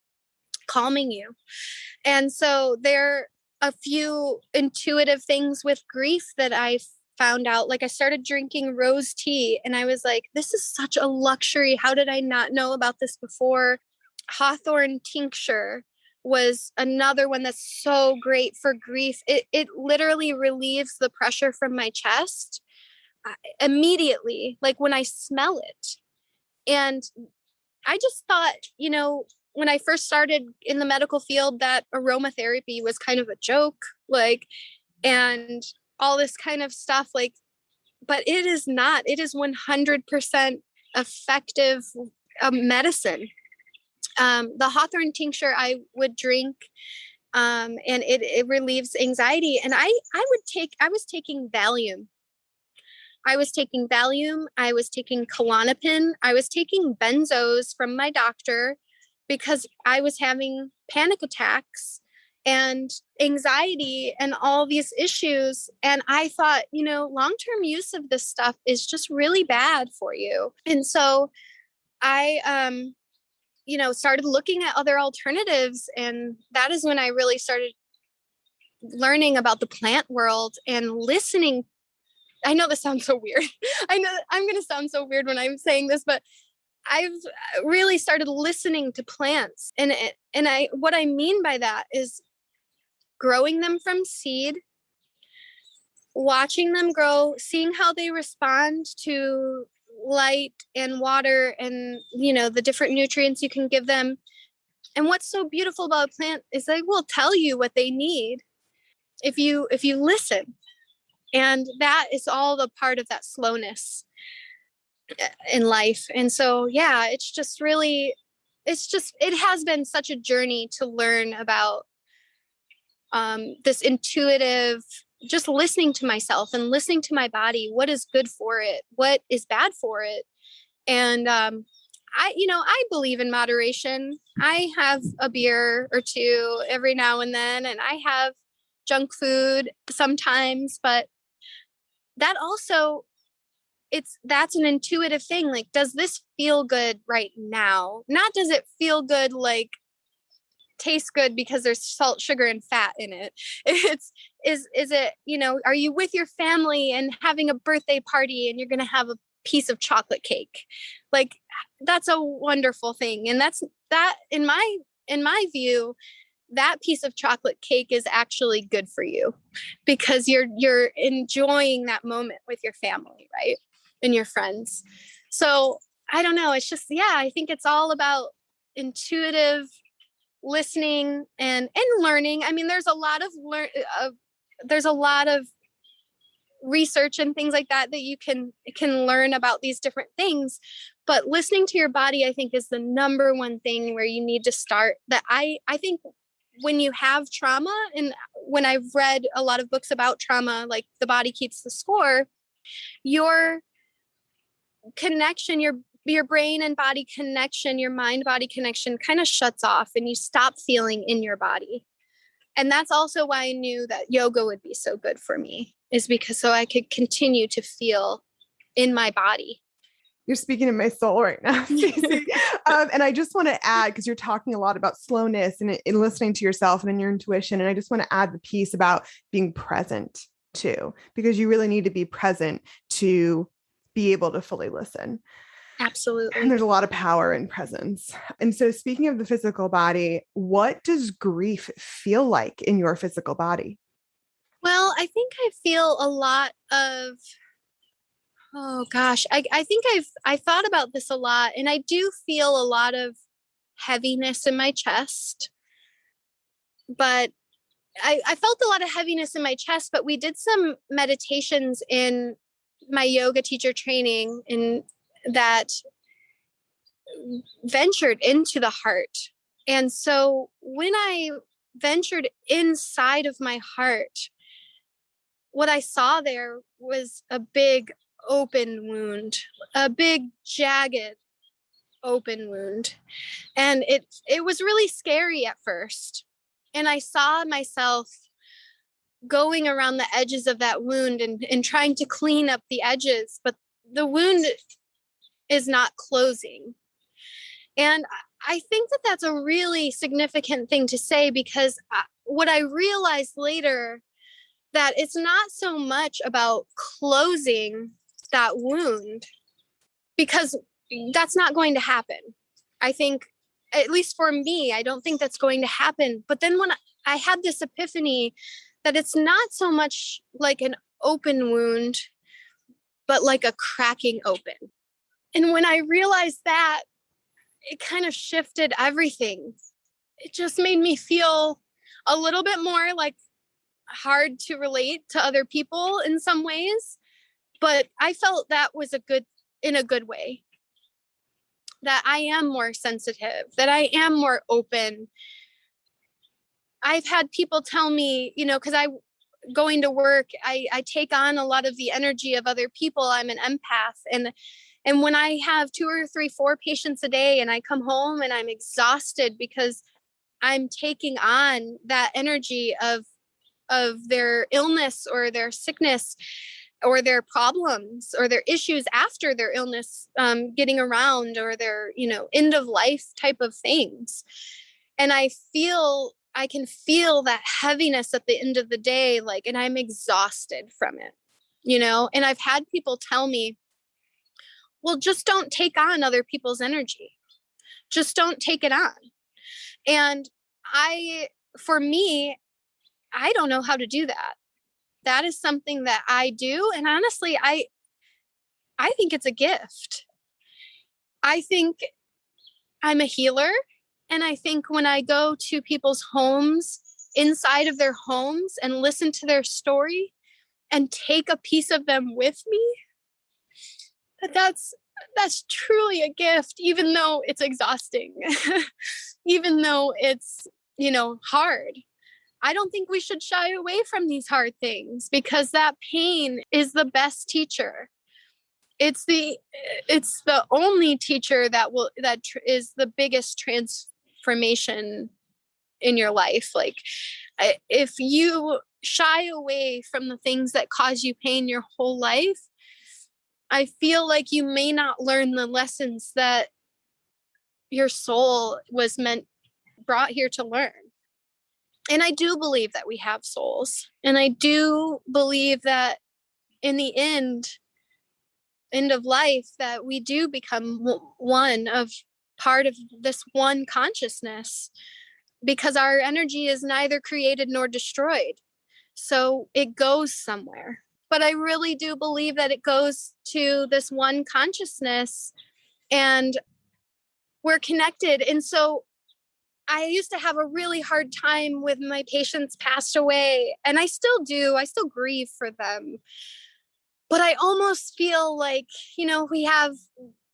calming you. And so there are a few intuitive things with grief that I found out. Like I started drinking rose tea and I was like, this is such a luxury. How did I not know about this before? Hawthorn tincture was another one that's so great for grief. It literally relieves the pressure from my chest immediately, like when I smell it. And I just thought, when I first started in the medical field, that aromatherapy was kind of a joke, like, and all this kind of stuff, like, but it is not. It is 100% effective medicine. The Hawthorn tincture I would drink, and it relieves anxiety. And I was taking Valium. I was taking Klonopin. I was taking benzos from my doctor because I was having panic attacks and anxiety and all these issues. And I thought, long-term use of this stuff is just really bad for you. And so I, started looking at other alternatives. And that is when I really started learning about the plant world and listening I know this sounds so weird. I know I'm going to sound so weird when I'm saying this, but I've really started listening to plants. What I mean by that is growing them from seed, watching them grow, seeing how they respond to light and water and, the different nutrients you can give them. And what's so beautiful about a plant is they will tell you what they need if you listen. And that is all the part of that slowness in life. And so, yeah, it has been such a journey to learn about this intuitive, just listening to myself and listening to my body, what is good for it, what is bad for it. And I believe in moderation. I have a beer or two every now and then, and I have junk food sometimes, but that also, that's an intuitive thing. Like, does this feel good right now? Not does it feel good, like tastes good because there's salt, sugar, and fat in it. Is it, are you with your family and having a birthday party and you're going to have a piece of chocolate cake? Like, that's a wonderful thing. And that in my view, that piece of chocolate cake is actually good for you because you're enjoying that moment with your family, right? And your friends. So I don't know. It's just, I think it's all about intuitive listening and learning. I mean, there's a lot of research and things like that you can learn about these different things, but listening to your body, I think, is the number one thing where you need to start. That I think when you have trauma, and when I've read a lot of books about trauma, like The Body Keeps the Score, your connection, your brain and body connection, your mind body connection kind of shuts off and you stop feeling in your body. And that's also why I knew that yoga would be so good for me, is because so I could continue to feel in my body. You're speaking in my soul right now, Stacy. And I just want to add, because you're talking a lot about slowness and listening to yourself and in your intuition. And I just want to add the piece about being present too, because you really need to be present to be able to fully listen. Absolutely. And there's a lot of power in presence. And so, speaking of the physical body, what does grief feel like in your physical body? Well, I think I feel a lot of, oh gosh, I think I thought about this a lot, and I do feel a lot of heaviness in my chest. But I felt a lot of heaviness in my chest, but we did some meditations in my yoga teacher training in that ventured into the heart. And so when I ventured inside of my heart, what I saw there was a big open wound, a big jagged open wound. And it was really scary at first. And I saw myself going around the edges of that wound and trying to clean up the edges, but the wound is not closing. And I think that that's a really significant thing to say, because what I realized later, that it's not so much about closing that wound, because that's not going to happen. I think, at least for me, I don't think that's going to happen. But then when I had this epiphany that it's not so much like an open wound, but like a cracking open. And when I realized that, it kind of shifted everything. It just made me feel a little bit more like hard to relate to other people in some ways. But I felt that was in a good way. That I am more sensitive, that I am more open. I've had people tell me, because going to work, I take on a lot of the energy of other people. I'm an empath. And when I have 2 or 3, 4 patients a day and I come home and I'm exhausted because I'm taking on that energy of their illness or their sickness or their problems or their issues after their illness, getting around, or their, end of life type of things. And I can feel that heaviness at the end of the day, and I'm exhausted from it. And I've had people tell me, well, just don't take on other people's energy. Just don't take it on. And for me, I don't know how to do that. That is something that I do. And honestly, I think it's a gift. I think I'm a healer. And I think when I go to people's homes, inside of their homes, and listen to their story and take a piece of them with me, that's truly a gift, even though it's exhausting, even though it's, hard. I don't think we should shy away from these hard things, because that pain is the best teacher. It's the only teacher that is the biggest transformation in your life. Like, if you shy away from the things that cause you pain your whole life, I feel like you may not learn the lessons that your soul was brought here to learn. And I do believe that we have souls. And I do believe that in the end of life, that we do become part of this one consciousness, because our energy is neither created nor destroyed. So it goes somewhere. But I really do believe that it goes to this one consciousness, and we're connected. And so I used to have a really hard time with my patients passed away, and I still do. I still grieve for them. But I almost feel like,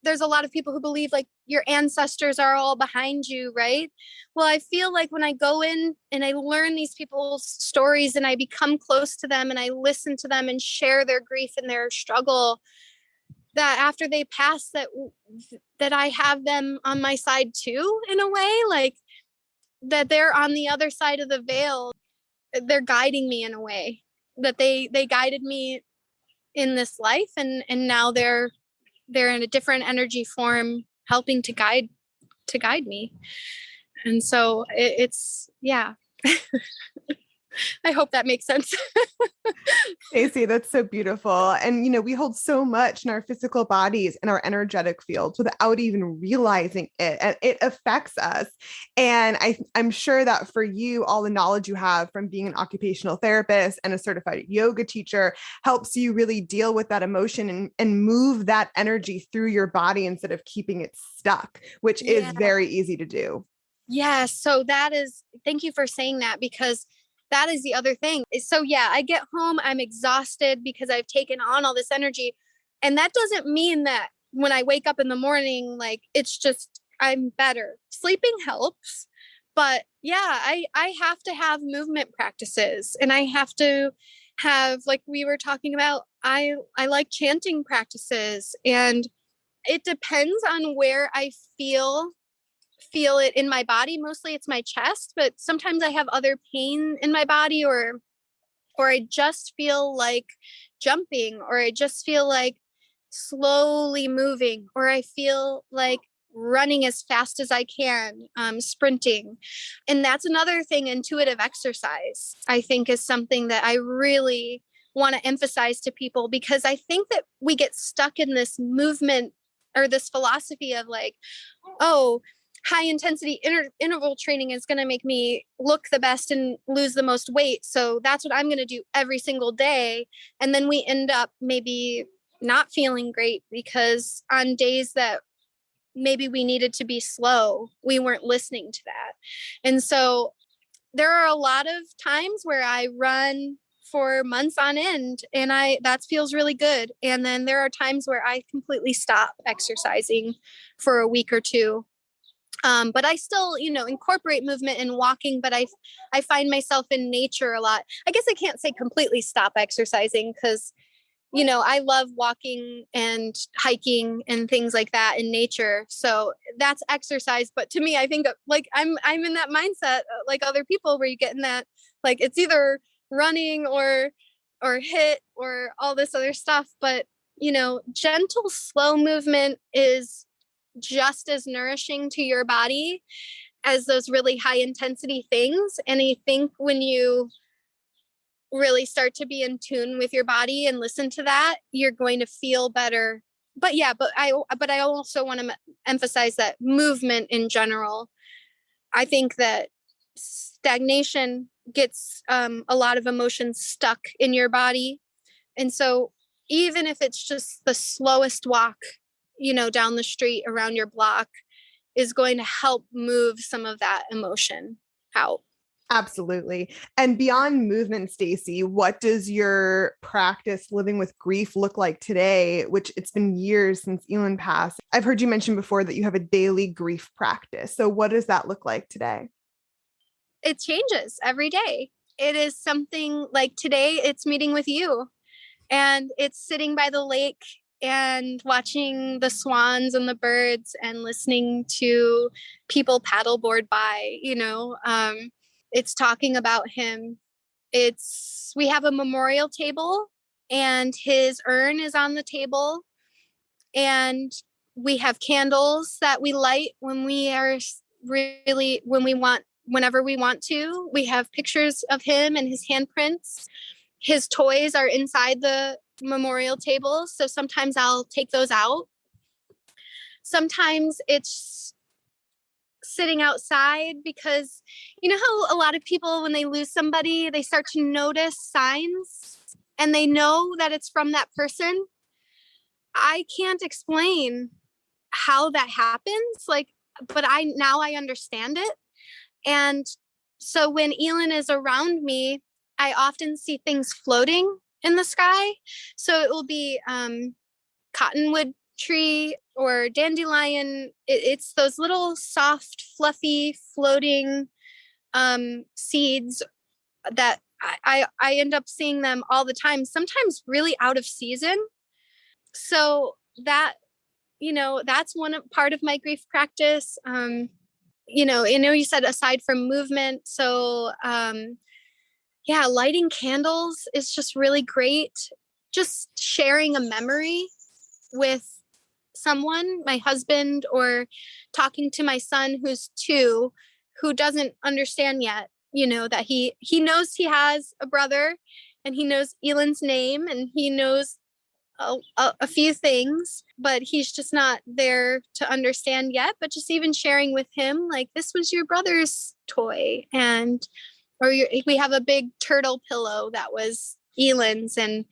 there's a lot of people who believe like your ancestors are all behind you, right? Well, I feel like when I go in and I learn these people's stories and I become close to them and I listen to them and share their grief and their struggle, that after they pass, that I have them on my side too, in a way, like that they're on the other side of the veil. They're guiding me in a way that they guided me in this life, and now they're in a different energy form, helping to guide me. And so it's yeah. I hope that makes sense. Stacy, that's so beautiful. And, we hold so much in our physical bodies and our energetic fields without even realizing it. And it affects us. And I'm sure that for you, all the knowledge you have from being an occupational therapist and a certified yoga teacher helps you really deal with that emotion and move that energy through your body instead of keeping it stuck, which is very easy to do. Yeah. So thank you for saying that, because that is the other thing. So yeah, I get home, I'm exhausted because I've taken on all this energy. And that doesn't mean that when I wake up in the morning, like it's just, I'm better. Sleeping helps. But yeah, I have to have movement practices, and I have to have, like we were talking about, I like chanting practices, and it depends on where I feel it in my body. Mostly it's my chest, but sometimes I have other pain in my body, or I just feel like jumping, or I just feel like slowly moving, or I feel like running as fast as I can, sprinting. And that's another thing. Intuitive exercise, I think, is something that I really want to emphasize to people, because I think that we get stuck in this movement or this philosophy of like, oh, high intensity interval training is going to make me look the best and lose the most weight. So that's what I'm going to do every single day. And then we end up maybe not feeling great, because on days that maybe we needed to be slow, we weren't listening to that. And so there are a lot of times where I run for months on end, and that feels really good. And then there are times where I completely stop exercising for a week or two. But I still, incorporate movement and walking, but I find myself in nature a lot. I guess I can't say completely stop exercising, because, I love walking and hiking and things like that in nature. So that's exercise. But to me, I think like I'm in that mindset, like other people, where you get in that, like it's either running or hit or all this other stuff. But, gentle, slow movement is just as nourishing to your body as those really high intensity things. And I think when you really start to be in tune with your body and listen to that, you're going to feel better. But yeah, but I also want to emphasize that movement in general, I think that stagnation gets a lot of emotions stuck in your body. And so even if it's just the slowest walk, down the street around your block is going to help move some of that emotion out. Absolutely. And beyond movement, Stacy, what does your practice living with grief look like today, which it's been years since Elin passed? I've heard you mention before that you have a daily grief practice. So what does that look like today? It changes every day. It is something like today, it's meeting with you, and it's sitting by the lake and watching the swans and the birds and listening to people paddleboard by, it's talking about him. We have a memorial table and his urn is on the table, and we have candles that we light when we are whenever we want to. We have pictures of him and his handprints. His toys are inside the memorial table, so sometimes I'll take those out. Sometimes it's sitting outside, because you know how a lot of people, when they lose somebody, they start to notice signs and they know that it's from that person. I can't explain how that happens, but I understand it. And so when Elin is around me, I often see things floating in the sky. So it will be cottonwood tree or dandelion. It's those little soft, fluffy, floating seeds that I end up seeing them all the time, sometimes really out of season. So that's part of my grief practice. I know you said aside from movement. So lighting candles is just really great. Just sharing a memory with someone, my husband, or talking to my son who's 2, who doesn't understand yet, that he knows he has a brother, and he knows Elin's name, and he knows a few things, but he's just not there to understand yet. But just even sharing with him, like, this was your brother's toy, we have a big turtle pillow that was Elin's, and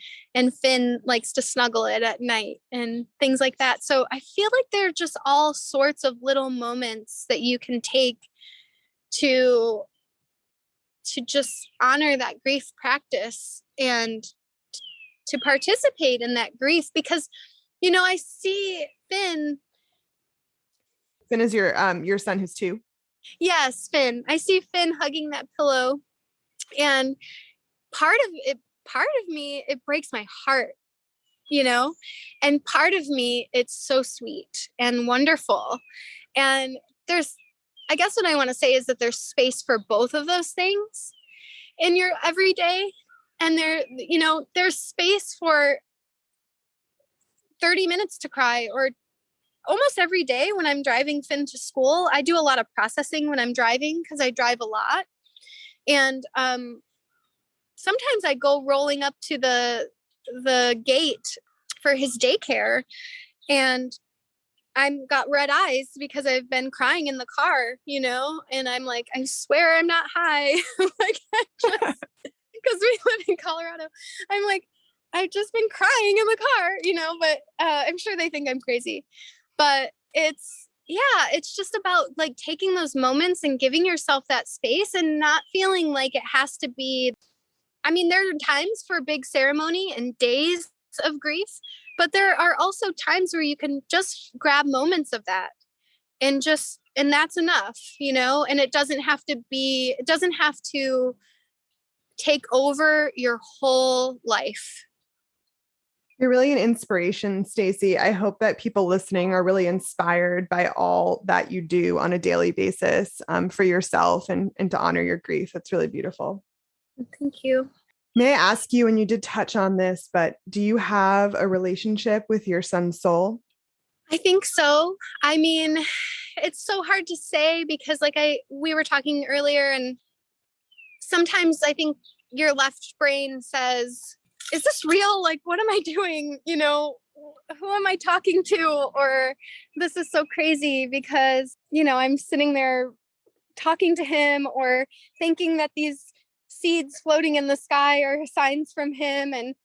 Finn likes to snuggle it at night and things like that. So I feel like there are just all sorts of little moments that you can take to just honor that grief practice and to participate in that grief, because I see Finn. Finn is your son who's 2? Yes, Finn. I see Finn hugging that pillow, and part of me, it breaks my heart, and part of me, it's so sweet and wonderful. And I guess what I want to say is that there's space for both of those things in your everyday. And there's space for 30 minutes to cry, or almost every day when I'm driving Finn to school. I do a lot of processing when I'm driving because I drive a lot. And sometimes I go rolling up to the gate for his daycare, and I've got red eyes because I've been crying in the car, and I'm like, I swear I'm not high. Like, because we live in Colorado. I'm like, I've just been crying in the car, but I'm sure they think I'm crazy. But it's just about like taking those moments and giving yourself that space and not feeling like it has to be. I mean, there are times for big ceremony and days of grief, but there are also times where you can just grab moments of that and that's enough, and it doesn't have to take over your whole life. You're really an inspiration, Stacy. I hope that people listening are really inspired by all that you do on a daily basis for yourself and to honor your grief. It's really beautiful. Thank you. May I ask you, and you did touch on this, but do you have a relationship with your son's soul? I think so. I mean, it's so hard to say because we were talking earlier, and sometimes I think your left brain says, is this real? Like, what am I doing? You know, who am I talking to? Or this is so crazy because, you know, I'm sitting there talking to him or thinking that these seeds floating in the sky are signs from him. And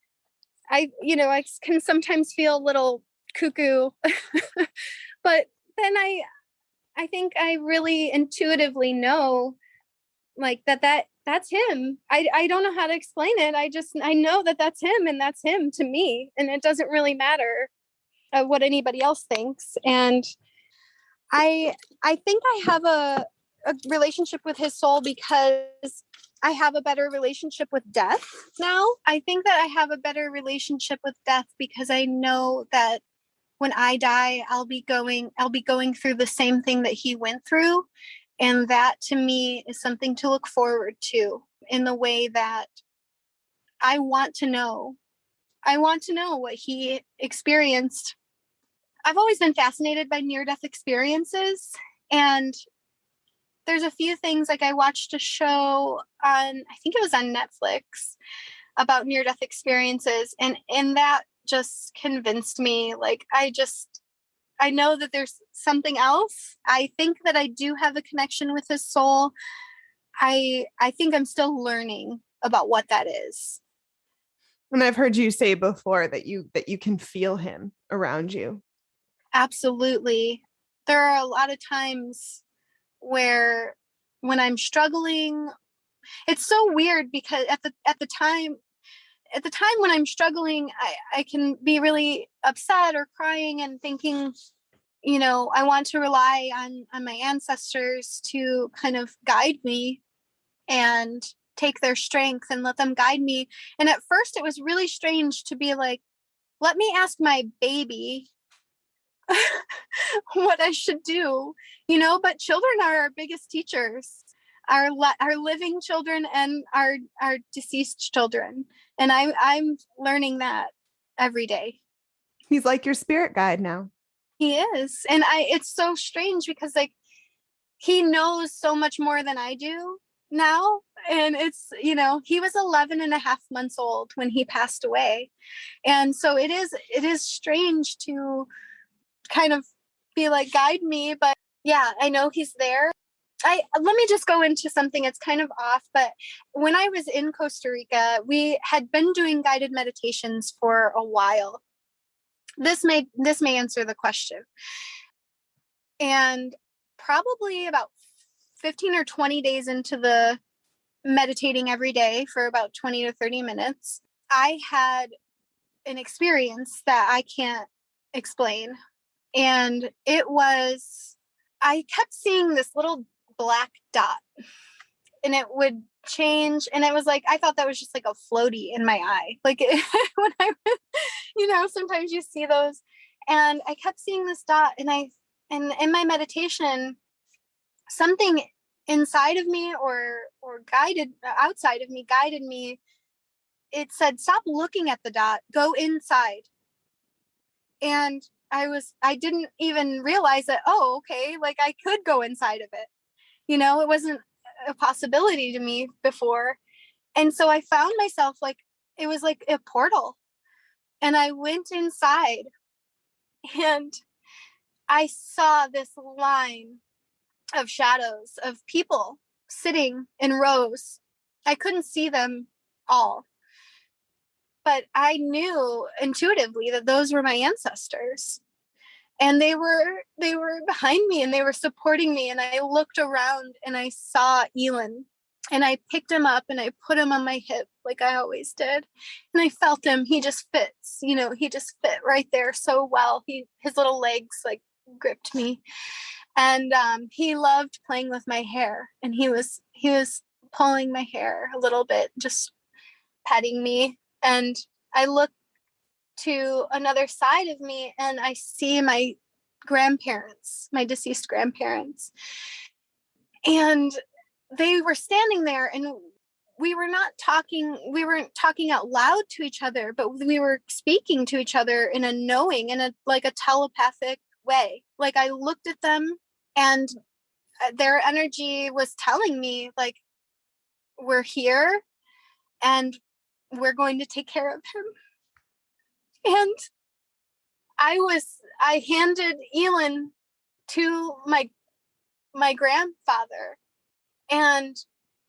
I can sometimes feel a little cuckoo, but then I think I really intuitively know like that's him. I don't know how to explain it. I know that that's him and that's him to me. And it doesn't really matter what anybody else thinks. And I think I have a relationship with his soul because I have a better relationship with death now. I think that I have a better relationship with death because I know that when I die, I'll be going through the same thing that he went through. And that to me is something to look forward to in the way that I want to know. I want to know what he experienced. I've always been fascinated by near-death experiences. And there's a few things, like I watched a show I think it was on Netflix, about near-death experiences. And that just convinced me, like, I know that there's something else. I think that I do have a connection with his soul. I think I'm still learning about what that is. And I've heard you say before that you can feel him around you. Absolutely. There are a lot of times where when I'm struggling, it's so weird because at the time when I'm struggling, I can be really upset or crying and thinking, you know, I want to rely on my ancestors to kind of guide me and take their strength and let them guide me. And at first it was really strange to be like, let me ask my baby what I should do, you know, but children are our biggest teachers, our living children and our deceased children. And I'm learning that every day. He's like your spirit guide now. He is. And it's so strange because like he knows so much more than I do now. And it's, you know, he was 11 and a half months old when he passed away. And so it is strange to kind of be like, guide me. But yeah, I know he's there. Let me just go into something that's kind of off, but when I was in Costa Rica, we had been doing guided meditations for a while. This may answer the question. And probably about 15 or 20 days into the meditating every day for about 20 to 30 minutes, I had an experience that I can't explain. And I kept seeing this little black dot and it would change. And it was like, I thought that was just like a floaty in my eye. Like when you know, sometimes you see those, and I kept seeing this dot and in my meditation, something inside of me or outside of me guided me. It said, stop looking at the dot, go inside. And I didn't even realize that, oh, okay, like I could go inside of it. You know, it wasn't a possibility to me before. And so I found myself like, it was like a portal. And I went inside and I saw this line of shadows of people sitting in rows. I couldn't see them all, but I knew intuitively that those were my ancestors. And they were behind me and they were supporting me. And I looked around and I saw Elon and I picked him up and I put him on my hip like I always did. And I felt him. He just fits, you know, he just fit right there so well. His little legs like gripped me. And he loved playing with my hair. And he was pulling my hair a little bit, just petting me. And I looked to another side of me and I see my grandparents, my deceased grandparents. And they were standing there and we weren't talking out loud to each other, but we were speaking to each other in a knowing, in a like a telepathic way. Like I looked at them and their energy was telling me like, we're here and we're going to take care of him. And I handed Elin to my grandfather, and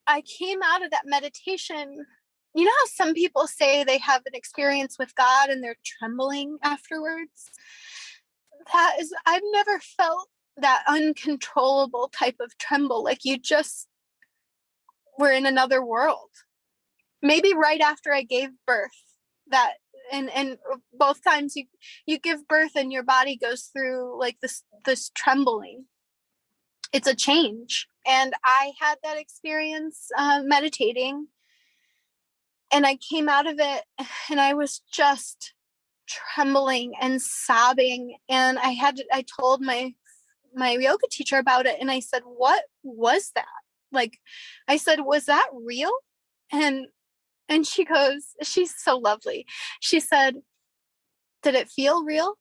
I came out of that meditation. You know how some people say they have an experience with God and they're trembling afterwards? I've never felt that uncontrollable type of tremble, like you just were in another world. Maybe right after I gave birth, that and both times you give birth and your body goes through like this trembling. It's a change. And I had that experience meditating, and I came out of it and I was just trembling and sobbing. And I told my yoga teacher about it, and I said, what was that? Like, I said, was that real? And she goes, she's so lovely. She said, did it feel real?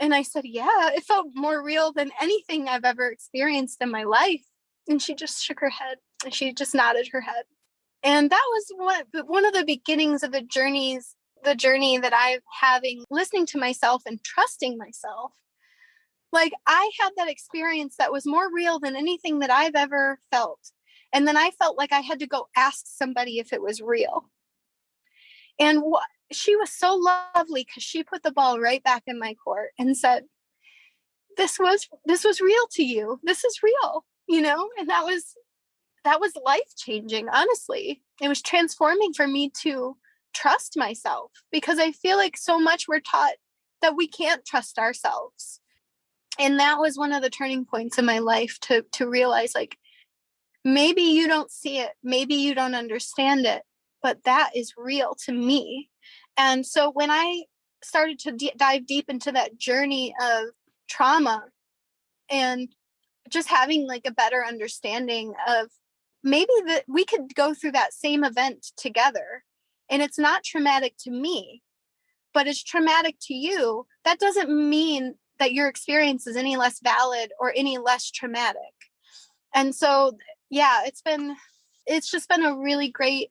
And I said, yeah, it felt more real than anything I've ever experienced in my life. And she just shook her head, and she just nodded her head. And that was one of the beginnings of the journey that I'm having, listening to myself and trusting myself. Like, I had that experience that was more real than anything that I've ever felt. And then I felt like I had to go ask somebody if it was real. And she was so lovely, because she put the ball right back in my court and said, this was real to you. This is real, and that was life-changing. Honestly, it was transforming for me to trust myself, because I feel like so much we're taught that we can't trust ourselves. And that was one of the turning points in my life to realize, like, maybe you don't see it, maybe you don't understand it, but that is real to me. And so when I started to dive deep into that journey of trauma, and just having like a better understanding of maybe that we could go through that same event together, and it's not traumatic to me, but it's traumatic to you, that doesn't mean that your experience is any less valid or any less traumatic. And so, yeah, it's just been a really great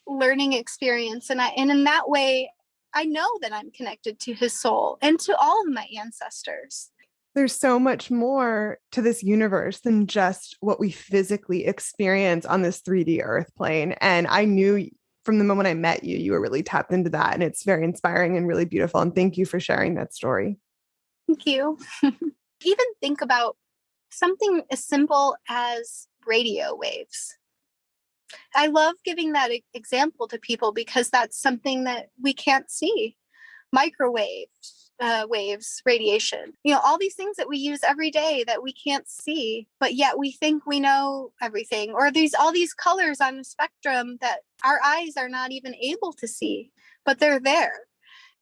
learning experience. And in that way, I know that I'm connected to his soul and to all of my ancestors. There's so much more to this universe than just what we physically experience on this 3D earth plane. And I knew from the moment I met you, you were really tapped into that. And it's very inspiring and really beautiful. And thank you for sharing that story. Thank you. Even think about something as simple as radio waves. I love giving that example to people, because that's something that we can't see. Microwaves, waves, radiation, all these things that we use every day that we can't see, but yet we think we know everything. Or all these colors on the spectrum that our eyes are not even able to see, but they're there.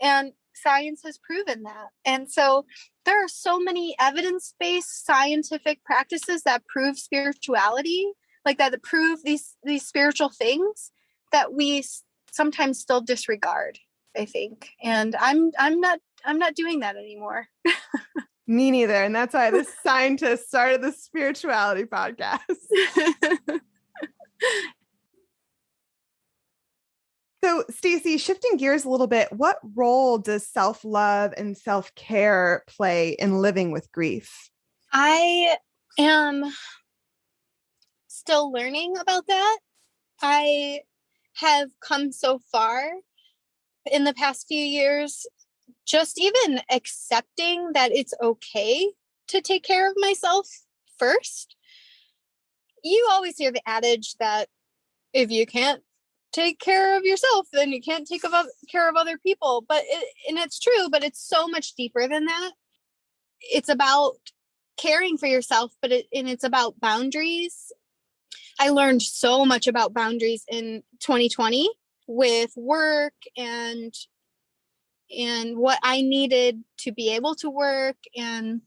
And science has proven that. And so there are so many evidence-based scientific practices that prove spirituality, like that prove these spiritual things that we sometimes still disregard, I think. And I'm not doing that anymore. Me neither. And that's why the scientist started the spirituality podcast. So, Stacy, shifting gears a little bit, what role does self-love and self-care play in living with grief? I am still learning about that. I have come so far in the past few years, just even accepting that it's okay to take care of myself first. You always hear the adage that if you can't take care of yourself, then you can't take care of other people. And it's true, but it's so much deeper than that. It's about caring for yourself, and it's about boundaries. I learned so much about boundaries in 2020 with work and what I needed to be able to work, and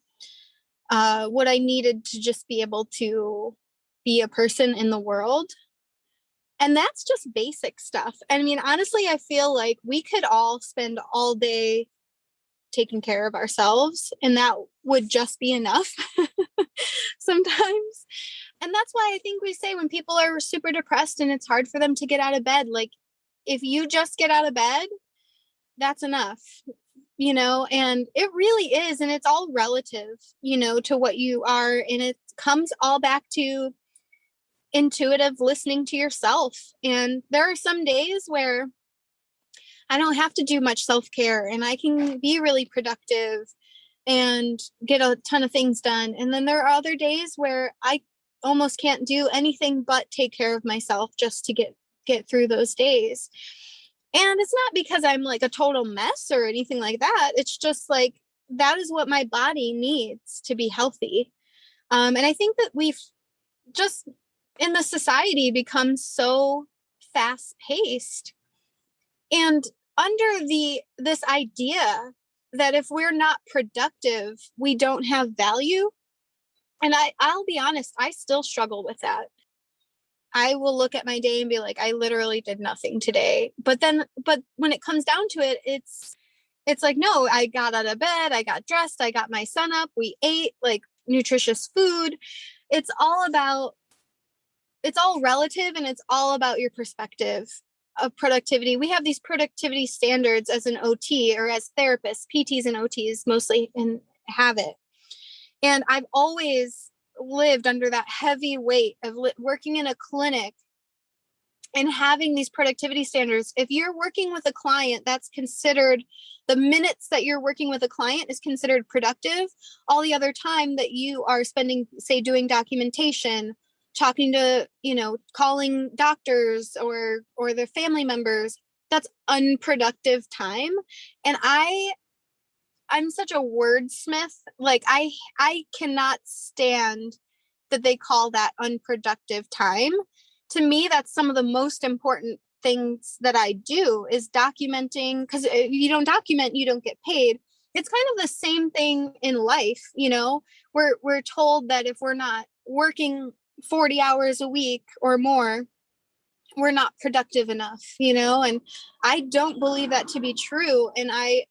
what I needed to just be able to be a person in the world. And that's just basic stuff. I mean, honestly, I feel like we could all spend all day taking care of ourselves, and that would just be enough sometimes. And that's why I think we say when people are super depressed and it's hard for them to get out of bed, like if you just get out of bed, that's enough, and it really is. And it's all relative, to what you are. And it comes all back to intuitive listening to yourself. And there are some days where I don't have to do much self-care and I can be really productive and get a ton of things done. And then there are other days where I almost can't do anything but take care of myself just to get through those days. And it's not because I'm like a total mess or anything like that. It's just like that is what my body needs to be healthy. And I think that we've just in the society become so fast paced and under this idea that if we're not productive, we don't have value. And I'll be honest, I still struggle with that. I will look at my day and be like, I literally did nothing today. But when it comes down to it, it's like, no, I got out of bed, I got dressed, I got my son up, we ate like nutritious food. It's all relative, and it's all about your perspective of productivity. We have these productivity standards as an OT or as therapists, PTs and OTs mostly, and have it. And I've always lived under that heavy weight of working in a clinic and having these productivity standards. If you're working with a client, that's considered the minutes that you're working with a client is considered productive. All the other time that you are spending, say, doing documentation, talking to, calling doctors or their family members, that's unproductive time. And I'm such a wordsmith. Like I cannot stand that they call that unproductive time. To me, that's some of the most important things that I do is documenting, because if you don't document, you don't get paid. It's kind of the same thing in life. We're told that if we're not working 40 hours a week or more, we're not productive enough, and I don't believe that to be true. And I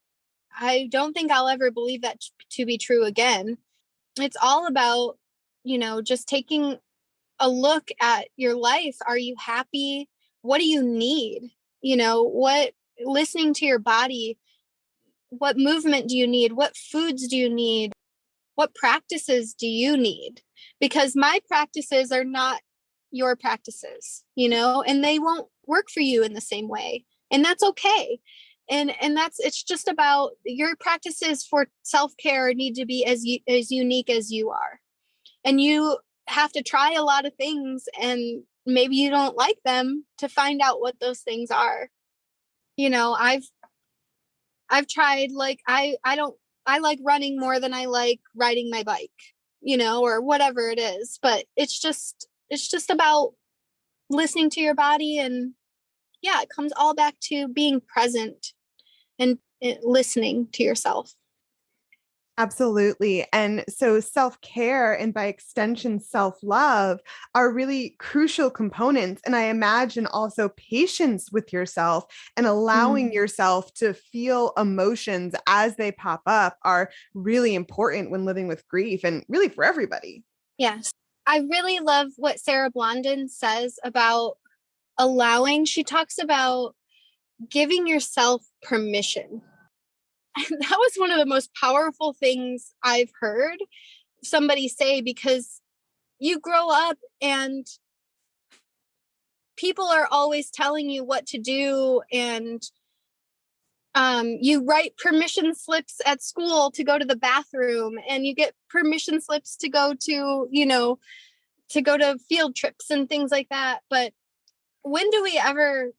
don't think I'll ever believe that to be true again. It's all about, just taking a look at your life. Are you happy? What do you need? Listening to your body, what movement do you need? What foods do you need? What practices do you need? Because my practices are not your practices, and they won't work for you in the same way. And that's okay. And it's just about your practices for self-care need to be as unique as you are. And you have to try a lot of things, and maybe you don't like them, to find out what those things are. I've tried, like, I like running more than I like riding my bike, or whatever it is. But it's just about listening to your body. And yeah, it comes all back to being present and listening to yourself. Absolutely. And so self-care and by extension, self-love are really crucial components. And I imagine also patience with yourself and allowing yourself to feel emotions as they pop up are really important when living with grief, and really for everybody. Yes. I really love what Sarah Blondin says about she talks about giving yourself permission. That was one of the most powerful things I've heard somebody say, because you grow up and people are always telling you what to do, and you write permission slips at school to go to the bathroom, and you get permission slips to go to, to go to field trips and things like that. But when do we ever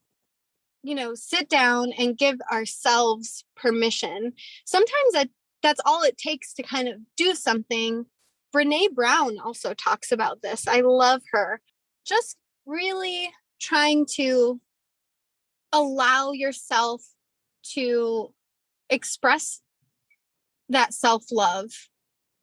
sit down and give ourselves permission? Sometimes that's all it takes to kind of do something. Brene Brown also talks about this. I love her. Just really trying to allow yourself to express that self-love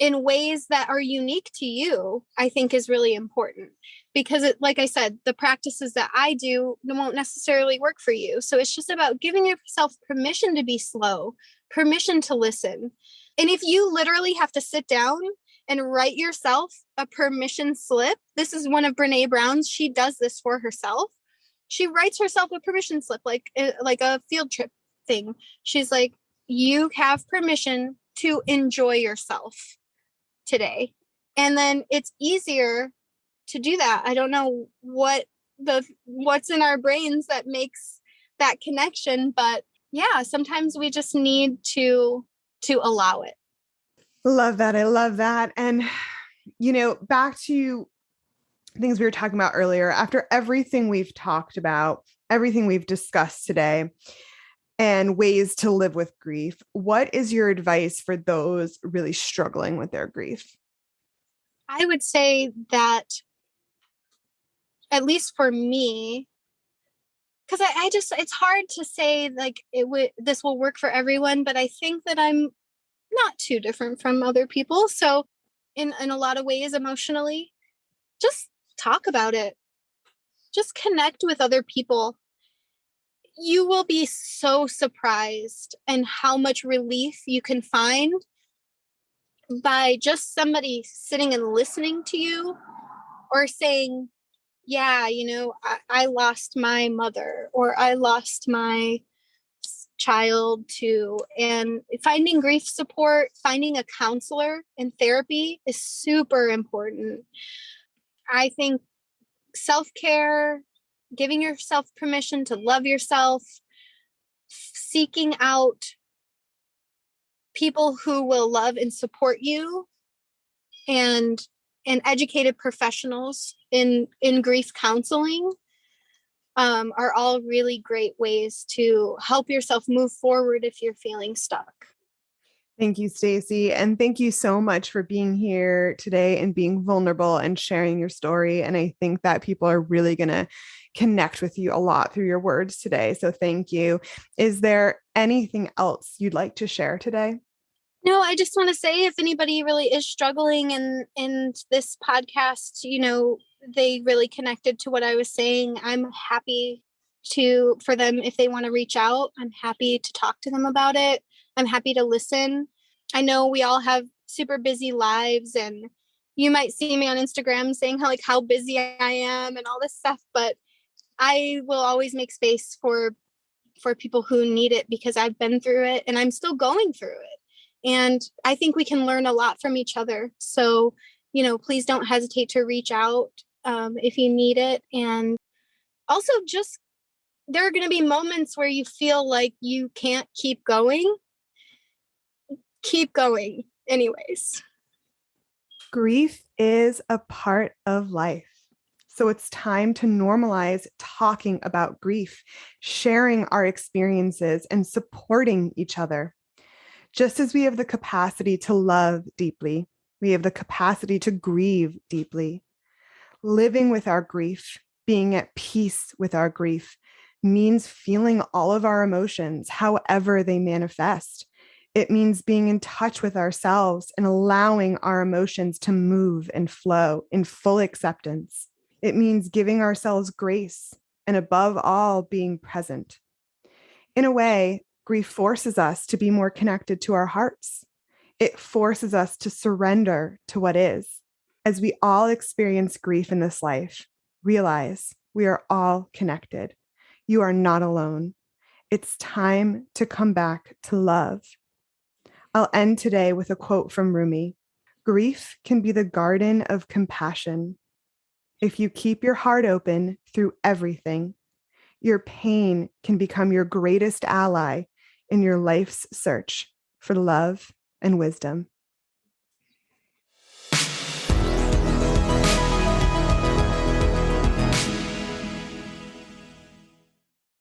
in ways that are unique to you, I think is really important. Because like I said, the practices that I do won't necessarily work for you. So it's just about giving yourself permission to be slow, permission to listen. And if you literally have to sit down and write yourself a permission slip. This is one of Brene Brown's. She does this for herself. She writes herself a permission slip, like a field trip thing. She's like, you have permission to enjoy yourself today. And then it's easier to do that. I don't know what's in our brains that makes that connection, but yeah, sometimes we just need to allow it. Love that. I love that. And, back to things we were talking about earlier, after everything we've talked about, everything we've discussed today, and ways to live with grief, what is your advice for those really struggling with their grief? I would say that, at least for me, because I just, it's hard to say like this will work for everyone, but I think that I'm not too different from other people. So in a lot of ways, emotionally, just talk about it. Just connect with other people. You will be so surprised and how much relief you can find by just somebody sitting and listening to you, or saying, yeah, I lost my mother, or I lost my child too. And finding grief support, finding a counselor and therapy is super important. I think self-care, giving yourself permission to love yourself, seeking out people who will love and support you, and educated professionals in grief counseling are all really great ways to help yourself move forward if you're feeling stuck. Thank you, Stacy. And thank you so much for being here today and being vulnerable and sharing your story. And I think that people are really going to connect with you a lot through your words today. So thank you. Is there anything else you'd like to share today? No, I just want to say, if anybody really is struggling in this podcast, they really connected to what I was saying, I'm happy for them, if they want to reach out, I'm happy to talk to them about it. I'm happy to listen. I know we all have super busy lives, and you might see me on Instagram saying how busy I am and all this stuff, but I will always make space for people who need it, because I've been through it and I'm still going through it. And I think we can learn a lot from each other. So, please don't hesitate to reach out if you need it. And also, just, there are going to be moments where you feel like you can't keep going. Keep going anyways. Grief is a part of life. So it's time to normalize talking about grief, sharing our experiences, and supporting each other. Just as we have the capacity to love deeply, we have the capacity to grieve deeply. Living with our grief, being at peace with our grief, means feeling all of our emotions, however they manifest. It means being in touch with ourselves and allowing our emotions to move and flow in full acceptance. It means giving ourselves grace and, above all, being present. In a way, grief forces us to be more connected to our hearts. It forces us to surrender to what is. As we all experience grief in this life, realize we are all connected. You are not alone. It's time to come back to love. I'll end today with a quote from Rumi. Grief can be the garden of compassion. If you keep your heart open through everything, your pain can become your greatest ally in your life's search for love and wisdom.